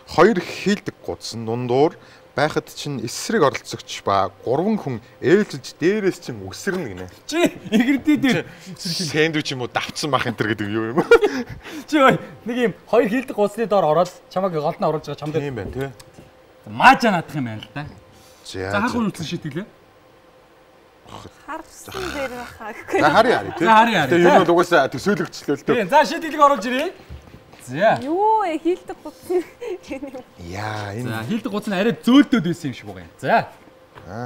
2 хийлдэг гудсан дундуур байхад чинь эсрэг оролцогч ба 3 хүн ээлжилж дээрээс чинь үсэрнэ гинэ. Чи игэрдээ дээр сэндвич юм уу давцсан бах энэ гэдэг юу юм. Чи нэг юм 2 хийлдэг гудсны доор ороод чамайг голд нь оруулж байгаа чамд. Тийм байна тий. Маажа наадах юм байна л да. За хаах үнэлсэн шийтгэлээ. Харсан дээр баха гэхгүй. За харъя. Тэгээ юу нь угаасаа төсөөлөгчлөө л дээ. Тийм за шийтгэлийг оруулж ирээ. За. Юу хийлдэг гудсан. Яа энэ. За хийлдэг гудсан арай зөөлдөд байсан юм шиг байгаа юм. За.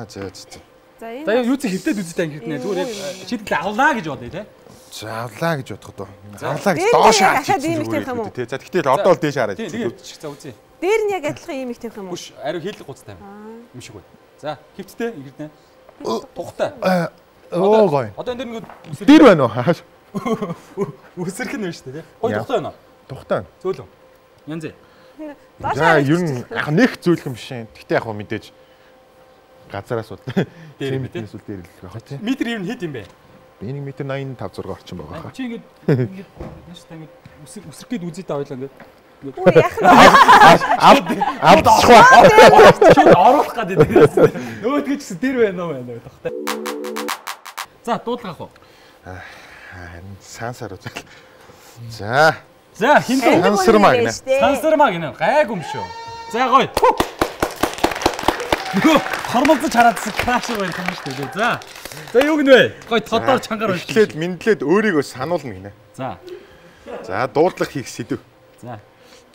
За. За энэ. За юу ч хөвдөд үзэтэй ангирднэ. Зүгээр шийтгэл авлаа гэж бодъё те. За авлаа гэж бодох доо. Авлаа гэж доош харж байгаа. Тэ. За тэгтэл одоо л дээш хараад. За үзье. Дээр нь яг адилхан ийм их тавих юм уу? Бүш ариу хийлдэг гудстай юм шиг байна. За хөвттэй ингэрдэ. Тухтай. Оо гоё. Одоо энэ дэр нэг дээр байна уу? үсрэх нь байна шүү дээ. Гой тухтай байна. Тухтай. Зөөлөн. Янз. За ер нь яг нэг зөөлхөн биш юм. Гэтэ яг хөө мэдээж газараас бол дээрээс үл дээр л байх тийм. Метр ер нь хэд юм бэ? Би 1 м 85 6 орчим байгаа хаа. Чи ингэж нааштай ингэж үсрэх гээд үзээ та ойлаа ингэж. Үгүй яах нь. Авдчихва. Чи оруулах гээд дээрээс. Нөгөөдгөө ч гэсэн дээр байна уу байна тухтай. За дуудлага ах уу? Сансар үзэл. За. За хин сансармаа гинэ. Сансармаа гинэ. Гайг юм шүү. За гоё. Хормолцож хараадсан краш байх юм шүү дээ. За. За юу гинэ? Гой тодор чангаар байна. Эхлээд мэдлээд өөрийгөө сануулна гинэ. За. За дуудлага хийх сэдв. За.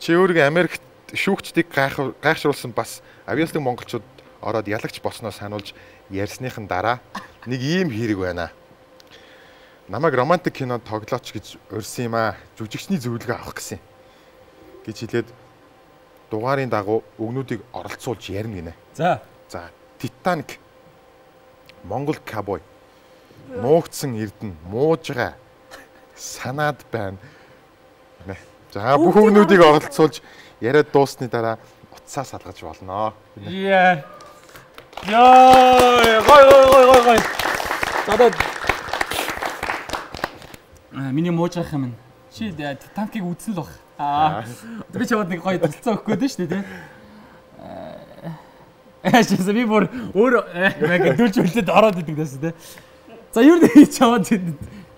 Чи өөрийгөө Америкт шүүгчдийг гайхшруулсан бас авьяаслаг монголчууд ороод ялагч босноо сануулж ярьсныхан дараа нэг ийм хэрэг байна. Намайг романтик кинонд тоглооч гэж урьсан юм аа. Жүжигчний зөвлөгөө авах гэсэн гэж хэлээд дугаарын дагуу өгнүүдийг оролцуулж ярина гинэ. За. За, Титаник. Монгол кабой. Муугдсан эрдэнэ муужгаа санаад байна. За, бүх өгнүүдийг оролцуулж яриад дуусны дараа утсаа салгаж болно. Яа. Яа, гой. Надад миний муужрах юм. Чи Титаникийг үзсэн л баг. Би чамд нэг гоё төлцөө өгөх гээд шүү дээ, тий. Би бүр өөр дүүлж үлдээд ороод идэг дэс тий. За юу нэг чамд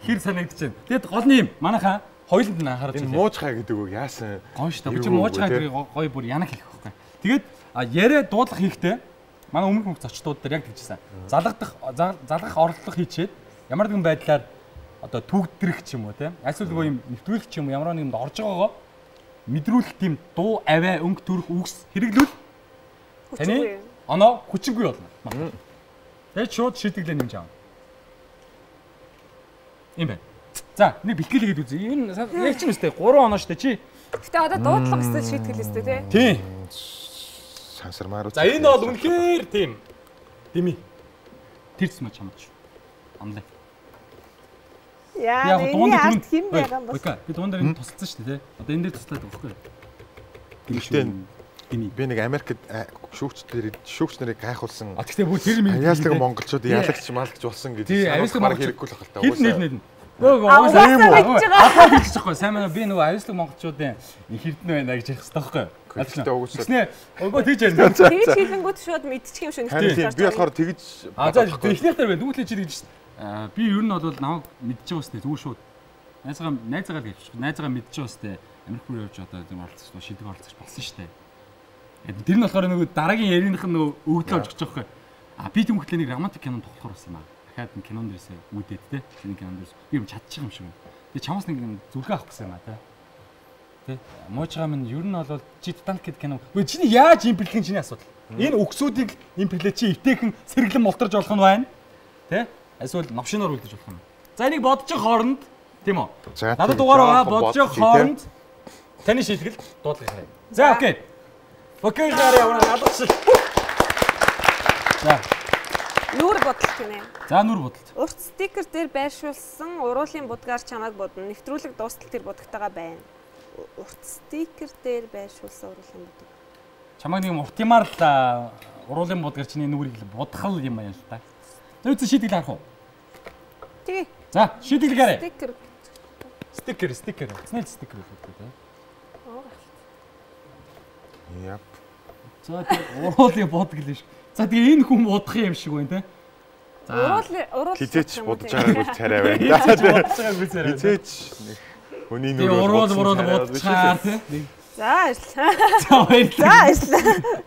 хэр санагдаж байна. Тэгэд гол нь юм. Манайхаа хоёуланд нь анхаарч байна. Энэ муужгаа гэдэг үг яасан? Гоё шүү дээ. Чи муужгаа гэдэг гоё бүр янаг хэлэх байхгүй. Тэгээд яриа дуудлага хийхдээ манай өмнөх зочдууд дээр яг тэгжсэн. Залгах орлого хийчээд ямар нэгэн байдлаар одоо түүгдрэх ч юм уу тийм эсвэл нөгөө юм нэвтрүүлэх ч юм уу ямар нэгэн орж байгаагаа мэдрүүлэх тийм дуу аваа өнгө төрөх үгс хэрэглүүл таны оноо хүчингүй болно. Тэгээд шууд шийдэглээ нэмж аав. Ийм байна. За нэг бэлтгэл хийгээд үзье. Энэ яг ч юм өстэй 3 оноо штэ чи. Гэтэ одоо дуудлага өстэй шийтгэл өстэй тий. Тийм. Сансармаар. За энэ бол үнэхээр тийм. Дими. Тэрс маа чамд шүү. Амлаа. Яа, энэ арт хэм байгаа юм бол. Окей, би дуун дээр энэ тусалсан шүү дээ. Одоо энэ дээр туслаад байгаа байхгүй. Гэхдээ би нэг Америкт шүүгч нарыг гайхуулсан. Гэхдээ бүр тэр юм. Авьяаслаг монголчууд яалагч малгч болсон гэдэг санаа хэрэггүй л хальтаа. Нэр. Аа хэлчих жоохгүй. Сайн маа би нөгөө авьяаслаг монголчуудын эрдэнэ байна гэж хэлэх хэрэгтэй байхгүй. Тэгснэ өгөө тийж ярина. Тэгж хэлэнгүүт шууд мэдчих юм шүү нэгтэй. Би болохоор тэгж за эхнийх дээр байна. Дүүтлээ чи тэгж шүү. Би ер нь бол намайг мэдчихэж байгаа сте зүгээр шууд. Найзаагаа л хэлчих. Найзаагаа мэдчихэж байгаа сте. Америк руу явж одоо тийм оролцож шийдэг оролцож болсон штэ. Тэр нь болохоор нөгөө дараагийн яриных нь нөгөө өвдлөө олж байгаа байхгүй. Би тийм хөтлөө нэг романтик кинонд тоглохоор болсон юм аа. Дахиад энэ кинонд дээрээ үүдээд те. Энэ кинонд дээрээс би юм чадчих юм шиг байна. Тэгээ чамаас нэг зүрхээ авах гэсэн юм аа те. Муужгаа минь ер нь бол чи Титаник гэдэг кино. Чиний яаж импэрлэх чиний асуудал. Энэ үгсүүдийг импэрлээ чи итээхэн сэргэлэн молторж болох нь байна. Тэ? Эсвэл новшиноор үлдэж болох юм. За энийг бодож хооронд тийм үү? Надад дугаар байгаа бодож хооронд таны шийтгэл дуудлага харъя. За окей. Окей гараа явна алгацл. За. Нүур бодлоо гинэ. За нүур бодлоо. Урт стикер дээр байршуулсан уруулын будгаар чамайг бодно. Нэвтрүүлэг дуустал тэр будагтайгаа байна. Урт стикер дээр байршуулсан уруулын будаг. Чамайг нэг уртимаар л уруулын будгаар чиний нүрийг будахал юм байна л та. За үгүй шийтгэл харах уу? Тэгээ. За шийтгэл гараа. Стикер. Стикер. Снэл стикер гэдэг тийм. Яп. За уруулын будаг л ш. За тэгээ энэ хүн будах юм шиг байна те. Уруул хизээч будаж байгаагүй царай байна. Хизээч хүний нүрээ уруул будчихаар те. За баярлалаа.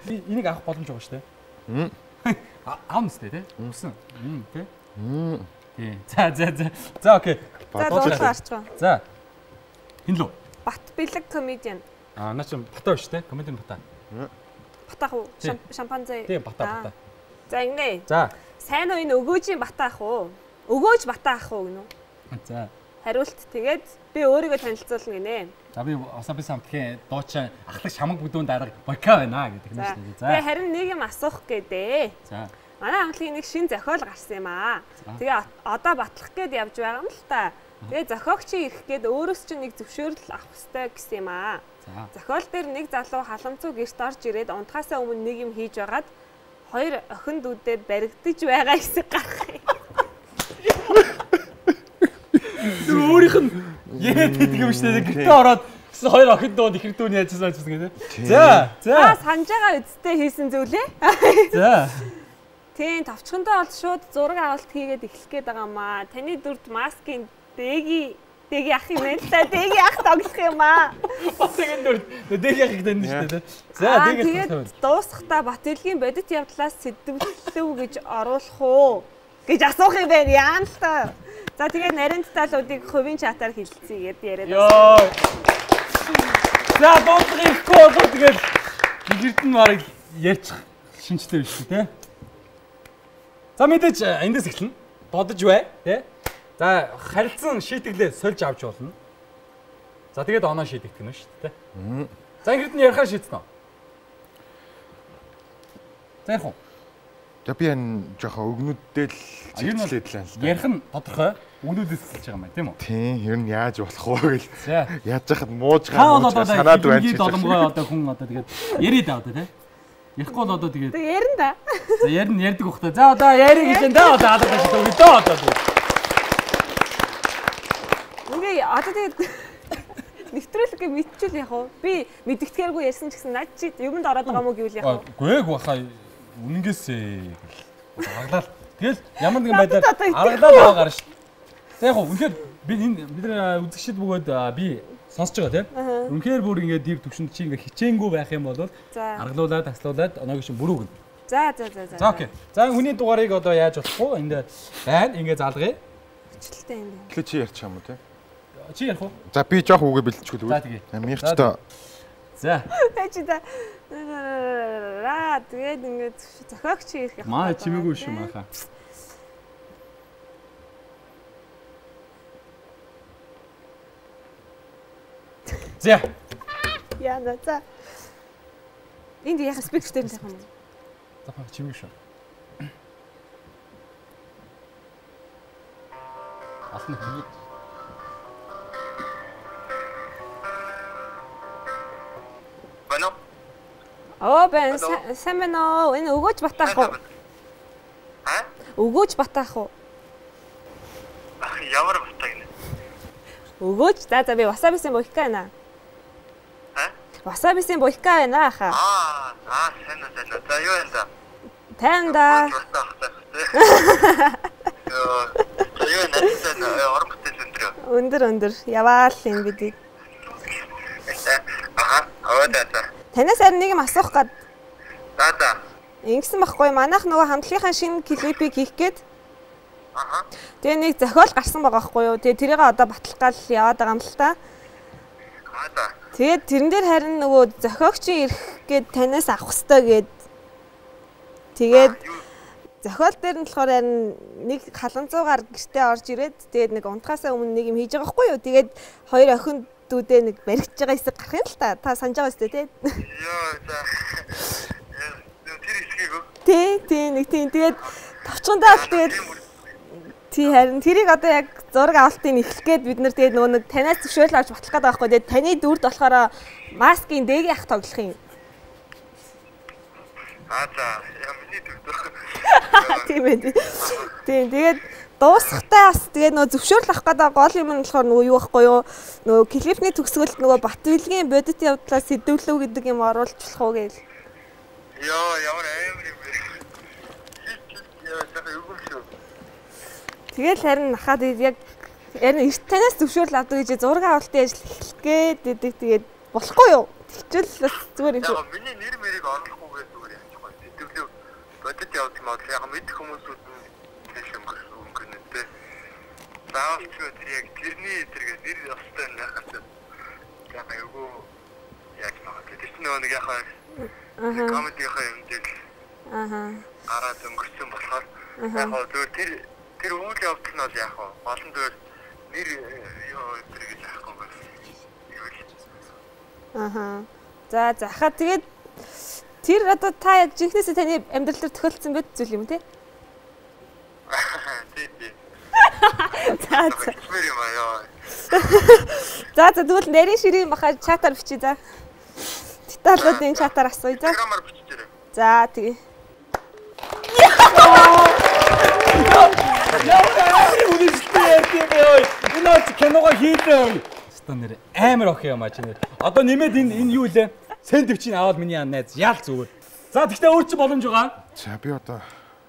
Би энийг авах боломж байгаа шүү дээ. Аамстэй те. Өмсөн. Те. Тий. За окей. За дуудлага арчгаа. За. Хин лөө? Бат бэлэг комедиан. Наа чи Бата биш те? Комедиан Бата. Бата уу? Шампанзе. Тий, Бата. За ингэнэ. За. Сайн уу энэ өгөөжийн Бата ах уу? Өгөөж Бата ах уу гинэ үү? За. Хариулт тэгээд би өөрийгөө танилцуулна гинэ. За би Васаби самтхээ дуучин ахлах шамаг бүдүүн дарга Бока байна гэдэг юм шүү дээ. За. Тэгээ харин нэг юм асуух гээдээ. За. Манай хамтлагийн нэг шин зохиол гарсан юм аа. Тэгээ одоо батлах гээд явж байгаа юм л та. Тэгээ зохиогчийн ирэх гээд өөрөөс чинь нэг зөвшөөрөл авах хэрэгтэй гэсэн юм аа. Зохиол дээр нэг залуу халамцуу гэрт орж ирээд унтахаасаа өмнө нэг юм хийж байгаад хоёр охин дүүдэд баригдаж байгаа хэсэг гарах юм. Тэр өөрийнх нь яриад байдаг юм шүү дээ. Гэртээ ороод хоёр охин дууд ихэр дүүний яжсан гэдэг. За. Санаж байгаа үсттэй хийсэн зүйлээ. За. Тийм товчхондоо бол шууд зураг авалт хийгээд эхлэх гээд байгаа маа. Таны дүрд маскын дээги Дэгийн ах юм байна. Дэгийн ах тоглох юм аа. Бас ингэ дэгийн ахыг дэнэ шүү дээ. За тэгээд дуусахдаа Батэлгийн бодит явдлаас сэтвэллэв гэж оруулах уу гэж асуух юм байна. Яан л та. За тэгээд нарийн деталуудыг хувийн чатаар хэлцгээе яриад байна. За бодлогынхгүй болоо тэгээд гэрдэн барыг ярьчих шинжтэй биш үү те. За мэдээж эндээс эхэлнэ. Бодож бай те. За харилцан шийтгэлээ сольж авч болно. За тэгээд оноо шийдэгдэх нь шүү дээ те. За гэрдэн ярихаа шийдсэн үү? За ярих уу? За би энэ жоохон өгнүүддээ л зэгцлээд л байна. Ярих нь тодорхой. Өгнүүдээс эхэлж байгаа юм байна тийм үү? Тийм, ер нь яаж болох вэ гэж. За яаж яхад мууж байгаа санаад байна чи. Доломгой одоо хүн одоо тэгээд яриад аа одоо те. Ярихгүй бол одоо тэгээд ярина да. За ярьдаг ухтаа. За одоо ярих гэж энэ одоо алаад байж өгдөө одоо. Үгүй одоо тэгээд нэвтрүүлгээ мэдчихвэл яг уу. Би мэдгэтгээргүй ярьсан ч гэсэн над чи юмд ороод байгаа мó гэвэл яг уу. Гүй баха үнэнгээсээ аглал. Тэгэл ямар нэгэн байдлаар аргалал байгаа гарна шүү. За яг уу үнэхээр би бид нар үзэгчд бөгөөд би сонсож байгаа тийм. Үнэхээр бүр ингээд див төвшөнд чи ингээд хичээнгүй байх юм бол аргалуулаад таслуулаад оноогийн шин бүрүүгэн. За. За окей. За хүний дугаарыг одоо яаж болох вэ? Энд байна. Ингээд залгая. Хичээлтэй юм байна. Тэгэхээр чи ярьчих юм уу те? Чи ярих уу? За би жоох үгээ бэлтчихвэл үү? За тэгээ. Амирчтай. За. Чи та тэгээд ингээд зохиогч ирэх юм. Маа чимээгүй шүү мааха. За. Яна за. Энд яг спикертэй байх юм. За фа чимээ шүү. Асна хий. Оо бэн сайн байна уу? Энэ өгөөж батаах уу? Өгөөж батаах уу? Ямар батаа гинэ? Өгөөж за би васабисэн боёка байна. Васабисэн боёка байна аха. Сайн. За юу энэ да? Танда. Юу энэ орон бүтээл өндөр яваал энэ бидийг. За. Танаас харин нэг юм асуух гээд. За. Ингэсэн байхгүй манайх нөгөө хамтлагийнхаа шинэ клипийг хийх гээд. Тэгээ нэг зохиол гарсан байгаа байхгүй юу? Тэгээ тэрийг одоо батлах гал яваад байгаа юм л та. Тэгээд тэрэн дээр харин нөгөө зохиогчийн ирэх гээд танаас авах хэрэгтэй гээд. Тэгээд зохиол дээр нь болохоор харин нэг халанцуугаар гэртээ орж ирээд тэгээд нэг унтахаасаа өмнө нэг юм хийж байгаа байхгүй юу? Тэгээд хоёр охин дүүдээ нэг баригдж байгаа хэсэг гарах юм л та. Та санаж байгаа үстэй тий. Йоо за. Тэр хэсгийг үү? Тий нэг тийм тэгээд товчондоо тэгээд тий харин тэрийг одоо яг зураг авалтыг эхлэх гээд бид нар тэгээд нөгөө нэг танаас зөвшөөрөл авч батлах гээд байгаа байхгүй. Тэгээд таны дүрд болохоор маскын дэгийн ах тоглох юм. За миний дүрд. Тийм ээ. Тийм тэгээд дуусахтаа бас тэгээд нөгөө зөвшөөрөл авах гэдэг гол юм нь болохоор нөгөө юу байхгүй юу? Нөгөө клипний төгсгөлд нөгөө Батбэлгийн бодит явдлаас сэдвлэв гэдэг юм оруулж болох уу гээл. Йоо ямар амар юм бэ? Яа за юу шүү. Тэгэл харин хахад яг эрт танаас зөвшөөрөл авдаг гэж зураг авалтын ажил эхлэх гээд тэгээд болохгүй юу? Тэгвэл бас зүгээр юм шүү. Яг миний нэр мэрийг оруулахгүйгээр зүгээр яахгүй. Сэдвлэв бодит явд юм бол яг мэдэх хүмүүсүүд тийш юм гэнэ тэ. Заавалч тэр яг тэрний зэрэг нэр өстой нахад. Яг айгу яг нэг яг комедиха юм дээр. Араа өнгөрсөн болохоор яг зөв тэр үйл явдал нь бол яг олон дээр нэр юу тэр гэж яахгүй байна. За хаа тэгээд тэр одоо та яг жинхнээсээ таны амьдрал дээр тохиолдсон байд зүйл юм те? Тий. За тэгвэл нарийн ширийн баха чатаар бичиж за. Деталуудын чатаар асууя за. Програмаар бичээрэй. За тэгээ. Энэ киногоо хийлээ. Ста нэр амар ох юм аа чи нэр. Одоо нэмээд энэ юу лээ? Сэндвичийг аваад миний найз яал зүгээр. За тэгтээ өөр чи боломж байгаа. За би одоо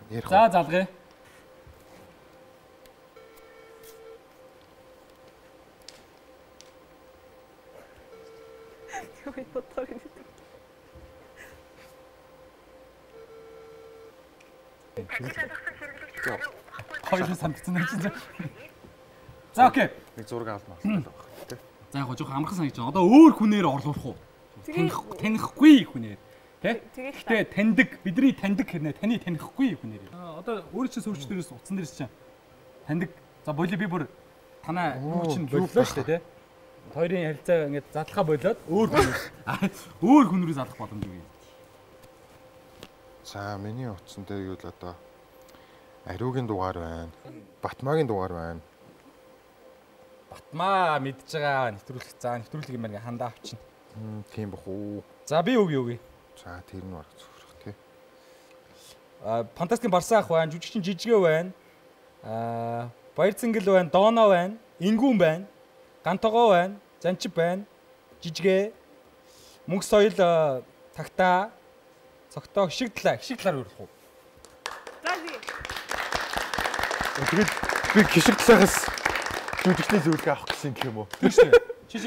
ярих. За залгая. Ой бодгоо. Хоёр сандцсан юм чинь. За окей. Нэг зураг авалмаа байна. За яг жоохон амархан санагдаж байна. Одоо өөр хүнээр орлуулах уу? Танихгүй хүнээр. Тэ таньдаг, бидний таньдаг хэрнээ таны танихгүй хүнээр. Одоо өөрөө ч сөрч дээрээс утсан дээрээс чинь таньдаг. За боли би бүр танаа юу чинь боллоо шүү дээ, тэ. Хоёрын харилцаа ингээд задлахаа болоод өөр хүн рүү задлах боломж өгье. За миний утсан дээр юу л одоо Ариугийн дугаар байна. Батмагийн дугаар байна. Батмаа мэдж байгаа нэвтрүүлэх. За нэвтрүүлэг юм байна хандаа авчна. Тийм бах уу. За би өгье. За тэр нь баг зөвхөх тий. Фантастикийн Барсан ах байна, жүжигчин Жижигэ байна. Баяр Цэнгэл байна, Дооно байна, Ингүүн байна, Гантогоо байна, Занчив байна, Жижигэ, Мөнгө соёл тагтаа, цогтоо хишиг талаар өрөх үү? За би. Тэгээд би хишиг талаас жүжигчний зөвлөгөө авах гэсэн юм уу? Тийм шүү дээ. Чи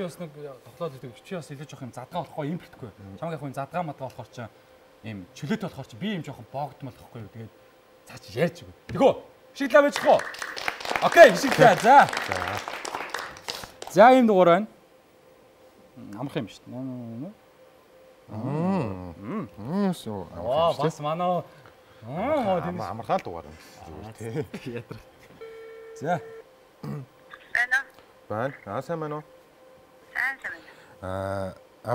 бас нэг тоглоод идэг. Чи бас илүү жоох юм задгаа болохгүй юм битгүй. Чамаг яг хүн задгаа мадгаа болохоор чи юм чөлөөтэй болохоор чи би юм жоохон боогдмол болохгүй. Тэгээд цаа чи ярьж өгөө. Тэгөө хишиглаа байж хоо. Окей, хишиглаа. За. За ийм дугаар байна. Амрах юм шүү дээ. Бас манай амархан дугаар юм. Тий. За. Байна. Сайн байна уу?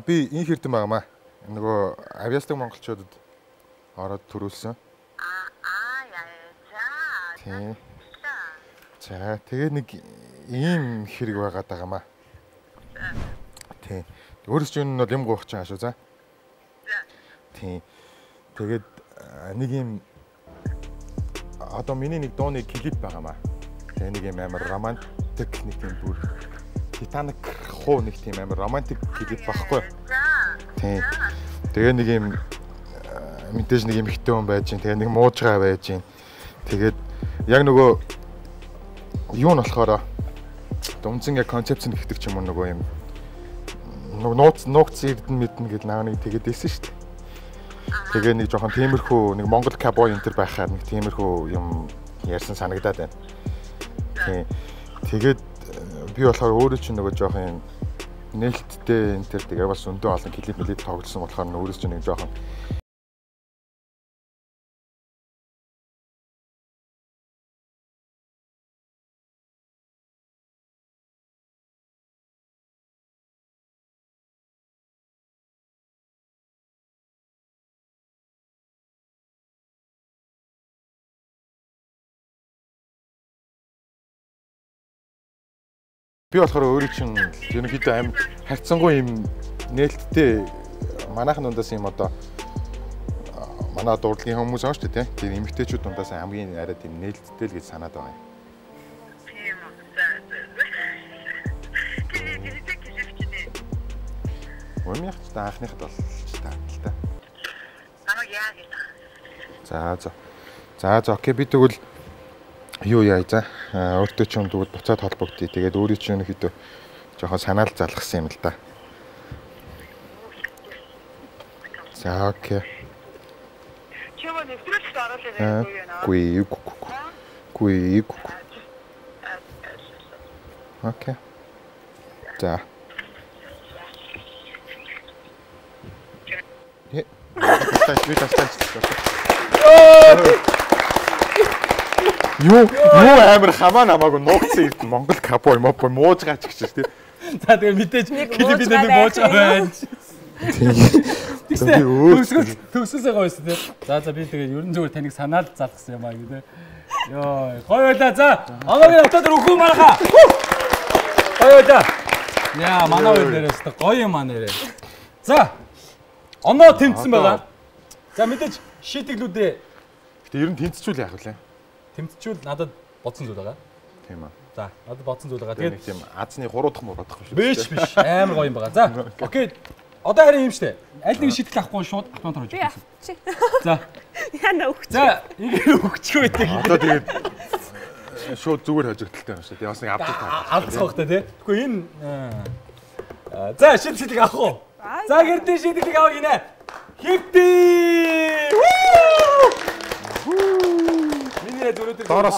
Би энэ хэрдэн байгаамаа. Нөгөө авиастик монголчуудад ороод төрүүлсэн. Тий. За, тэгээ нэг ийм хэрэг байгаад байгаамаа. Тий. Өөрөөс ч юм гооч байгаа шүү, за. Тий. Тэгээд нэг ийм одоо миний нэг дууны клип байгаамаа. Тэгээ нэг юм амар романтик нэг тийм бүр Титаник хуу нэг тийм амар романтик клип байхгүй. Тий. Тэгээ нэг юм мэдээж нэг юм ихтэй хүн байж гин. Тэгээ нэг мууж байгаа байж гин. Тэгээд яг нөгөө юу нь болохоор дүнзэн яг концепц нь ихдэг ч юм уу нөгөө юм нууц эрдэн мэднэ гэл наа нэг тэгээд хэлсэн шүү дээ. Тэгээ нэг жоохон тиймэрхүү нэг Монгол кабой энэ төр байхаар нэг тиймэрхүү юм ярьсан санагдаад байна. Тэгээд би болохоор өөрөө ч нөгөө жоохон нээлттэй энэ төр тэгээ бас өндөө олон клип мэлэд тоглосон болохоор өөрөөс ч нэг жоохон би болохоор өөрөө чинь ерөнхийдөө аим харьцангуй юм нээлттэй манайхан дундаас юм одоо манай дурдлагын хүмүүс аа шүү дээ тийм эмэгтэйчүүд дундаас хамгийн арай тийм нээлттэй л гэж санаад байгаа юм. Тийм үү. Өмнөх та анхныхд бол л та. Намайг яа гэдэг. За окей би тэгвэл юу яа за өөртөө ч юм дүүд буцаад холбогдъё. Тэгээд өөрөө ч өнөхөдөө жоохон санаал залгасан юм л да. За окей. Чего не встречаешь оролцоо юу Гүй. Окей. За. Юу амар хамаа намаагүй нуугцсан эрдэн Монгол кабой мууж гаач гэж тийм. За тэгээ мэдээж клипийн дээр мууж байгаа байна. Тийм. Төгсөөсөө гоёс тийм. За би тэгээ ерөн зүгээр таныг санаал залгасан юм аа гэдэг. Йоо гоё байлаа. За оноогийн автодор өхөө манайхаа. Гоё байлаа. Яа манай хоёр дээрээс гоё юм аа нэрээ. За оноо тэмцсэн байгаа. За мэдээж шийтгэлүүдээ. Гэтэ ер нь тэнцчүүл яах вэ? Тэмцчүүл надад бодсон зүйл байгаа. Тийм аа. За, надад бодсон зүйл байгаа. Тэгээд тийм Азны 3 дахь муу бодох шүү. Биш. Амар гоё юм байгаа. За, окей. Одоо харин юм штэ. Аль нэг шийтгэл авахгүй шууд автомат орж ирсэн. За. Яна өгч. За, игээр өгчих байдаг. Одоо тэгээд шууд зүгээр хожигдталтай байна шүү. Тэгээд бас нэг авдаг таа. Алдцах та тий. Тэгэхгүй энэ За шийдэлийг авах уу? За гэрдээ шийдэлийг авах гинэ. Хэвти! Миний өнөөдөр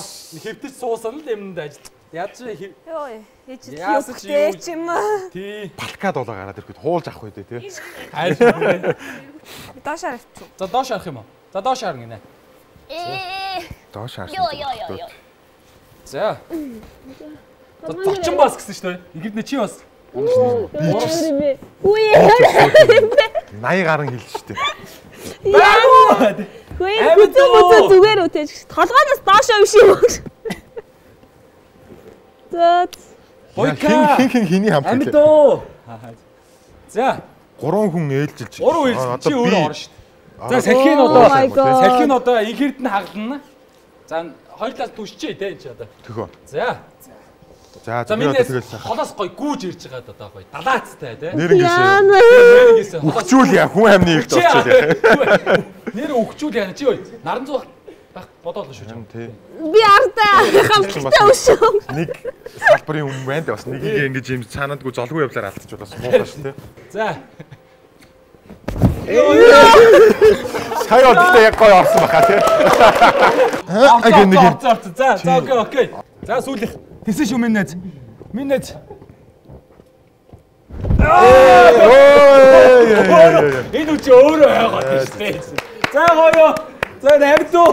хэвтэж суусан л юмд ажил. Яаж вэ? Йоо, ээж юу юм. Тий. Балкад болоо гараад ирэхэд хуулж авах үү тий. Доош харчих. За доош харах юм уу? За доош харна гинэ. Доош харсан. За. За зочин бас гэсэн шүү дээ. Ингэрдэ чи бас. Үгүй 80 гарan хэлж штэ. яа. Хөөе зүгээр үтэж. Толгоноос доошоо биш юм. За. Хиний хамт. Амьд уу. За. 3 хүн ээлжилж. 3 ээлж чи өөрөө орно шүү дээ. За салхин одоо инхэрд нь хагдлана. За хоёр талаас түшчээ те энэ чи одоо. Төхөө. За. За минийс холоос гой гүүж ирж байгаа одоо гой далаацтай те. Нэрнээс өгчүүл яа хүн амны ихд очил яа. Нэр өгчүүл яа чи ой наранзуу байх бодоолоо шүү чам. Би ардаа хамттай өшөө. Нэг салбарын хүн байна да бас нэгийг ингэж юм цаанадгүй золгүй явлаар алдчих болоос муухай шүү те. За. Сая одтой яг гой орсон баха те. За окей. За сүүлийнх. Тэсэн шүү минь найз. Минь найз. Энэ үчи өөрөө хайгаад шүү дээ. За гоё. За амьд уу.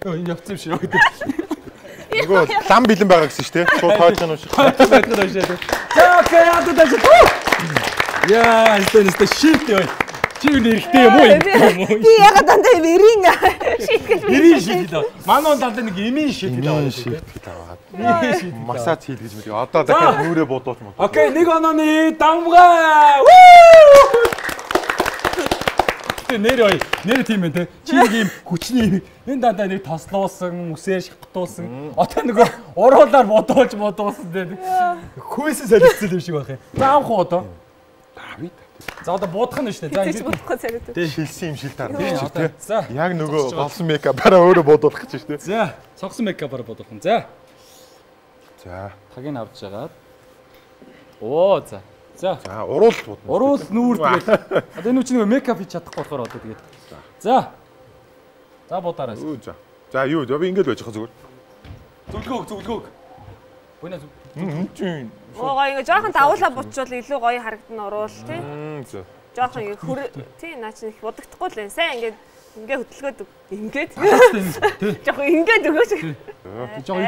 Энэ явцсан шүү дээ. Нөгөө лам бэлэн байгаа гэсэн шүү дээ. Шууд хойж гэнэ шүү. За окей яа даа. Яа, энэ шийт ёо. Чи юу нэрхтэй юм уу? Би ягаад дандаа ирийн шийтгэл. Ирийн шийтгэл. Манай дандаа нэг имийн шийтгэл аваад. Массаж хийл гэж мэдээ. Одоо дахиад нүрээ бодооч мод. Окей, нэг онооны дамгай. Нэр тийм ээ те. Чи нэг юм хүчний энэ дандаа нэг тослуусан, үсээр шахтуулсан. Одоо нөгөө уруулаар бодуулсан те. Хөөсөн солилцсон юм шиг байх юм. За авах уу одоо? За одоо буудах нь шүү дээ. За ингэж бодоход царайдаг. Шилсэн юм шил таарна шүү дээ. За. Яг нөгөө болсон мейкапаараа өөрөө бодуулах гэж шүү дээ. За, цогсон мейкапаар бодох юм. За. За. Тагийг авч жагаад. Оо за. За. За, уруул бодно. Уруул нүүр тэгээд. Одоо энэ үчиг нөгөө мейкап хийж чадахгүй болохоор одоо тэгээд. За. За бодаарай. За. За юу би ингэж байж хаа зүгээр. Зүлгөөг. Бүүнэ зүг. Чин. Оо гоё жоохон давуулаа бутчвал илүү гоё харагдана уруул тий. За. Жоохон тий наа чи их бодогдохгүй л энэ. Сайн ингээ хөдөлгөөд ингээд. Жоохон ингээд өгөөч. Жоохон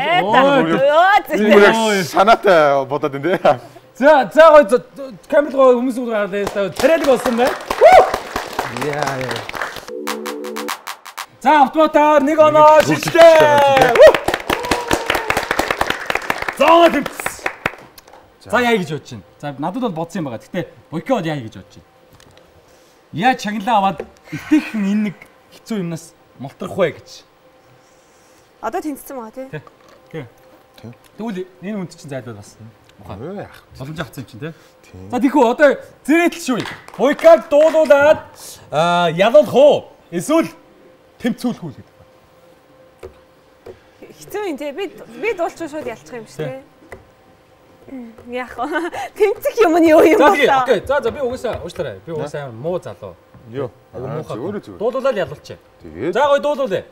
санаатай бодоод энэ тий. За гоё камер гоё хүмүүс гараад байна. Тариалаг болсон байна. Яа. За автоматар нэг оноо шилжлээ. За яа гэж бодож байна. За надад бол бодсон юм байгаа. Гэтэ бойкот яа гэж бодож байна. Яа чаглаа аваад итгэхэн энэ нэг хэцүү юмнаас мултрах вэ гэж. Одоо тэнцсэн байгаа тий. Тий. Тэгвэл энэ үнд чинь зайлуул бас. Мухаа яах. Боломж авсан юм чинь тий. За тийхүү одоо зэрэгтэл шүү. Бойкот дуулуулаад ялуулах уу? Эсвэл тэмцүүлэх үү гэдэг. Хэцүү юм тий. Би дуулчих шууд ялчих юм шүү тий. Яах вэ? Тэмцэх юм нь юу юм бэ? Окей. За би угаасаа уучлаарай. Би угаасаа муу залуу. Юу? Зүгээр. Дуулуулаад ялуулчих. Тэгээд. За гоё дуулуулъя.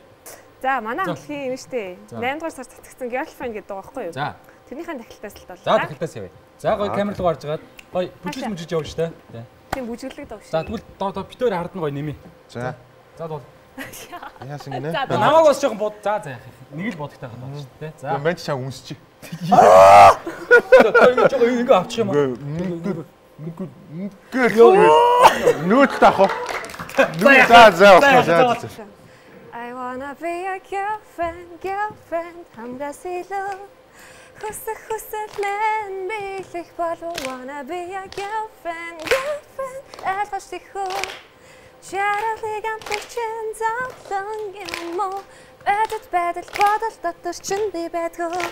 За манай хамтлагийн юм шүү дээ. 8 дугаар сар цацгдсан girlfriend гэдэг байгаа байхгүй юу? За. Тэрнийхэн тахилтаас л даа. За тахилтаас явъя. За гоё камер руу гарч гаад гоё бүжиж явж штэ. Тийм бүжиглэг даа шүү. За тэгвэл доо битээр хардна гоё нэмий. За. За дуул. Яасан гинэ? Намайг бас жоохон бод. За яах. Нэг л бодохтай байна шүү дээ. За. Юм байна чаа үнсчих. Ингээ авчих юм аа. Нүд таах уу? За. I wanna be a girlfriend хамгасило хүсэлэн бэлэх болов wanna be a girlfriend алхаштихо шаралыг амтчин завлан юм уу бэдэл бодол дотор чин би байдгүй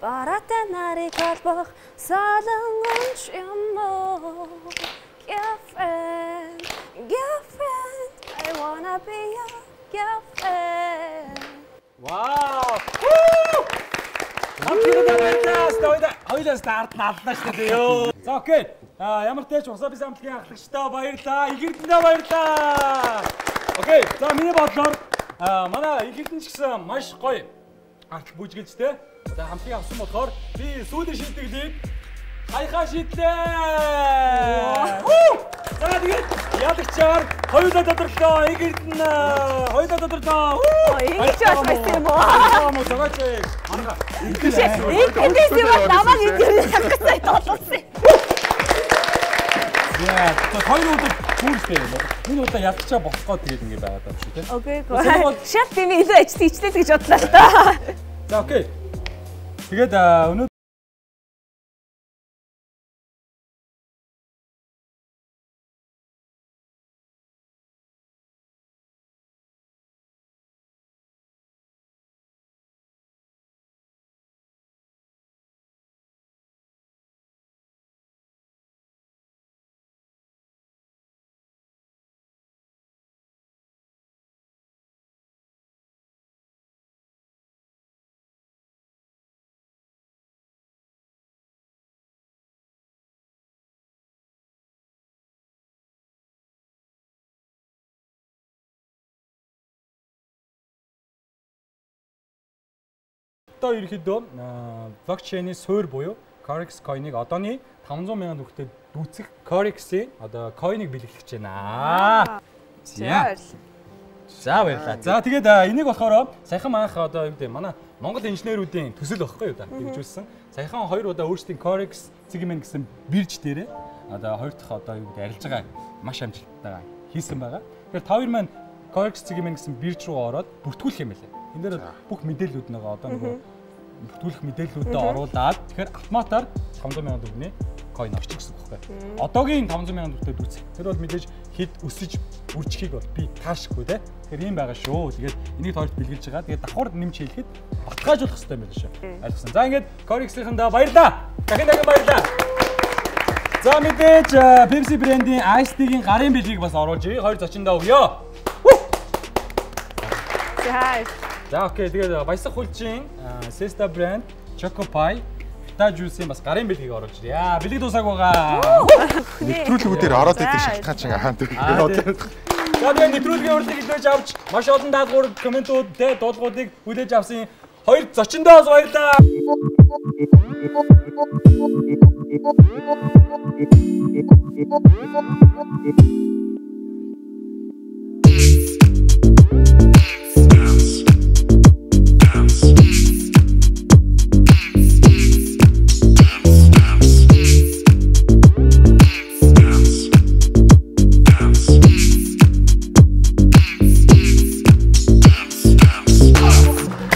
бараатай нарыг холбох солон унш юм уу girlfriend I wanna be a girlfriend. Wow! Хамтлагийн хоёулаас ард нь аллаа шүү дээ ёо. За окей. Ямар ч тач Wasabi самтлагийн ахлагчтай баярлаа. Игэрдэндээ баярлаа. Окей. За миний бодлоор манай Игэрдэн ч гэсэн маш гоё арт бүжгэлж те. За хамтлагийн авсан болохоор би сүүлийн шийдвэрлийг хаяхаа шийдлээ. За тэгээд ялагчаар хоёулаа тодорлоо. Игэрдэн хоёулаа тодорлоо. Ингэж байсан юм уу? Зогооч. Манга. Эндээс юм намайг интернет хавцтай тоглосон. Яа, хоёр удаа түүнтэй юм. Энэ удаа ялцчаа болохгоо тэгээд ингэ байгаад байгаа шүү те. Окей. Шат би илүү ичтэй гэж бодлоо л та. За окей. Тэгээд өнөөдөр ерөөхдөө блокчейний суурь буюу Corex coin-ыг одооний 500,000 төгрөгөөр дүүцэх Corex-ийн одоо coin-ыг бэлэглэж байна. За баярлалаа. За тэгээд энийг болохоор саяхан манайх одоо юу гэдэг манай Монгол инженеруудын төсөл багхгүй юу да хэрэгжүүлсэн. Саяхан 2 удаа өөрсдийн Corex Zigman гэсэн бирж дээрээ одоо 2 дахь одоо юу гэдэг арилжаагаа маш амжилттайгаар хийсэн байгаа. Тэгэхээр та хоёр маань Corex Zigman гэсэн бирж руу ороод бүртгүүлэх юм байлаа. Энэ дээр бүх мэдээллүүд нэг одоо нэг бүртгүүлэх мэдээллүүдэд оруулаад тэгэхээр автоматар 500,000 төгрөгийн coin орчих гэсэн үг байхгүй. Одоогийн 500,000 төгрөгөөр дүүцэх. Тэр бол мэдээж хэд өсөж үржихийг бол би таашгүй те. Тэгэхээр ийм байгаа шүү. Тэгээд энийг хоёрт бэлгэлж байгаа. Тэгээд давхар нэмж хийлэхэд баталгаажуулах хэрэгтэй юм байна шүү. Ойлгосон. За ингээд Corex-ийнхэндээ баярлаа. Дахин баярлаа. За мэдээж Pepsi брендийн Ice Tea-гийн гарын бэлгийг бас оруулж ий. Хоёр зочиндоо өгье. За окей тэгээд баясах хулжийн Sesta брэнд Choco Pie Vita Juice-ийн бас гарын бэлгийг оруулж ирээ. Бэлэг дуусаагүй байгаа. Нэвтрүүлгүүдээр ороод идэг шалтгаан чинь хаан тэр. За тэгээд нэвтрүүлгийн урлагийг илүүж авч маш олон даалгавар комментууд тэ дуулгуудыг хүлээж авсан хоёр зочиндоо баярлалаа.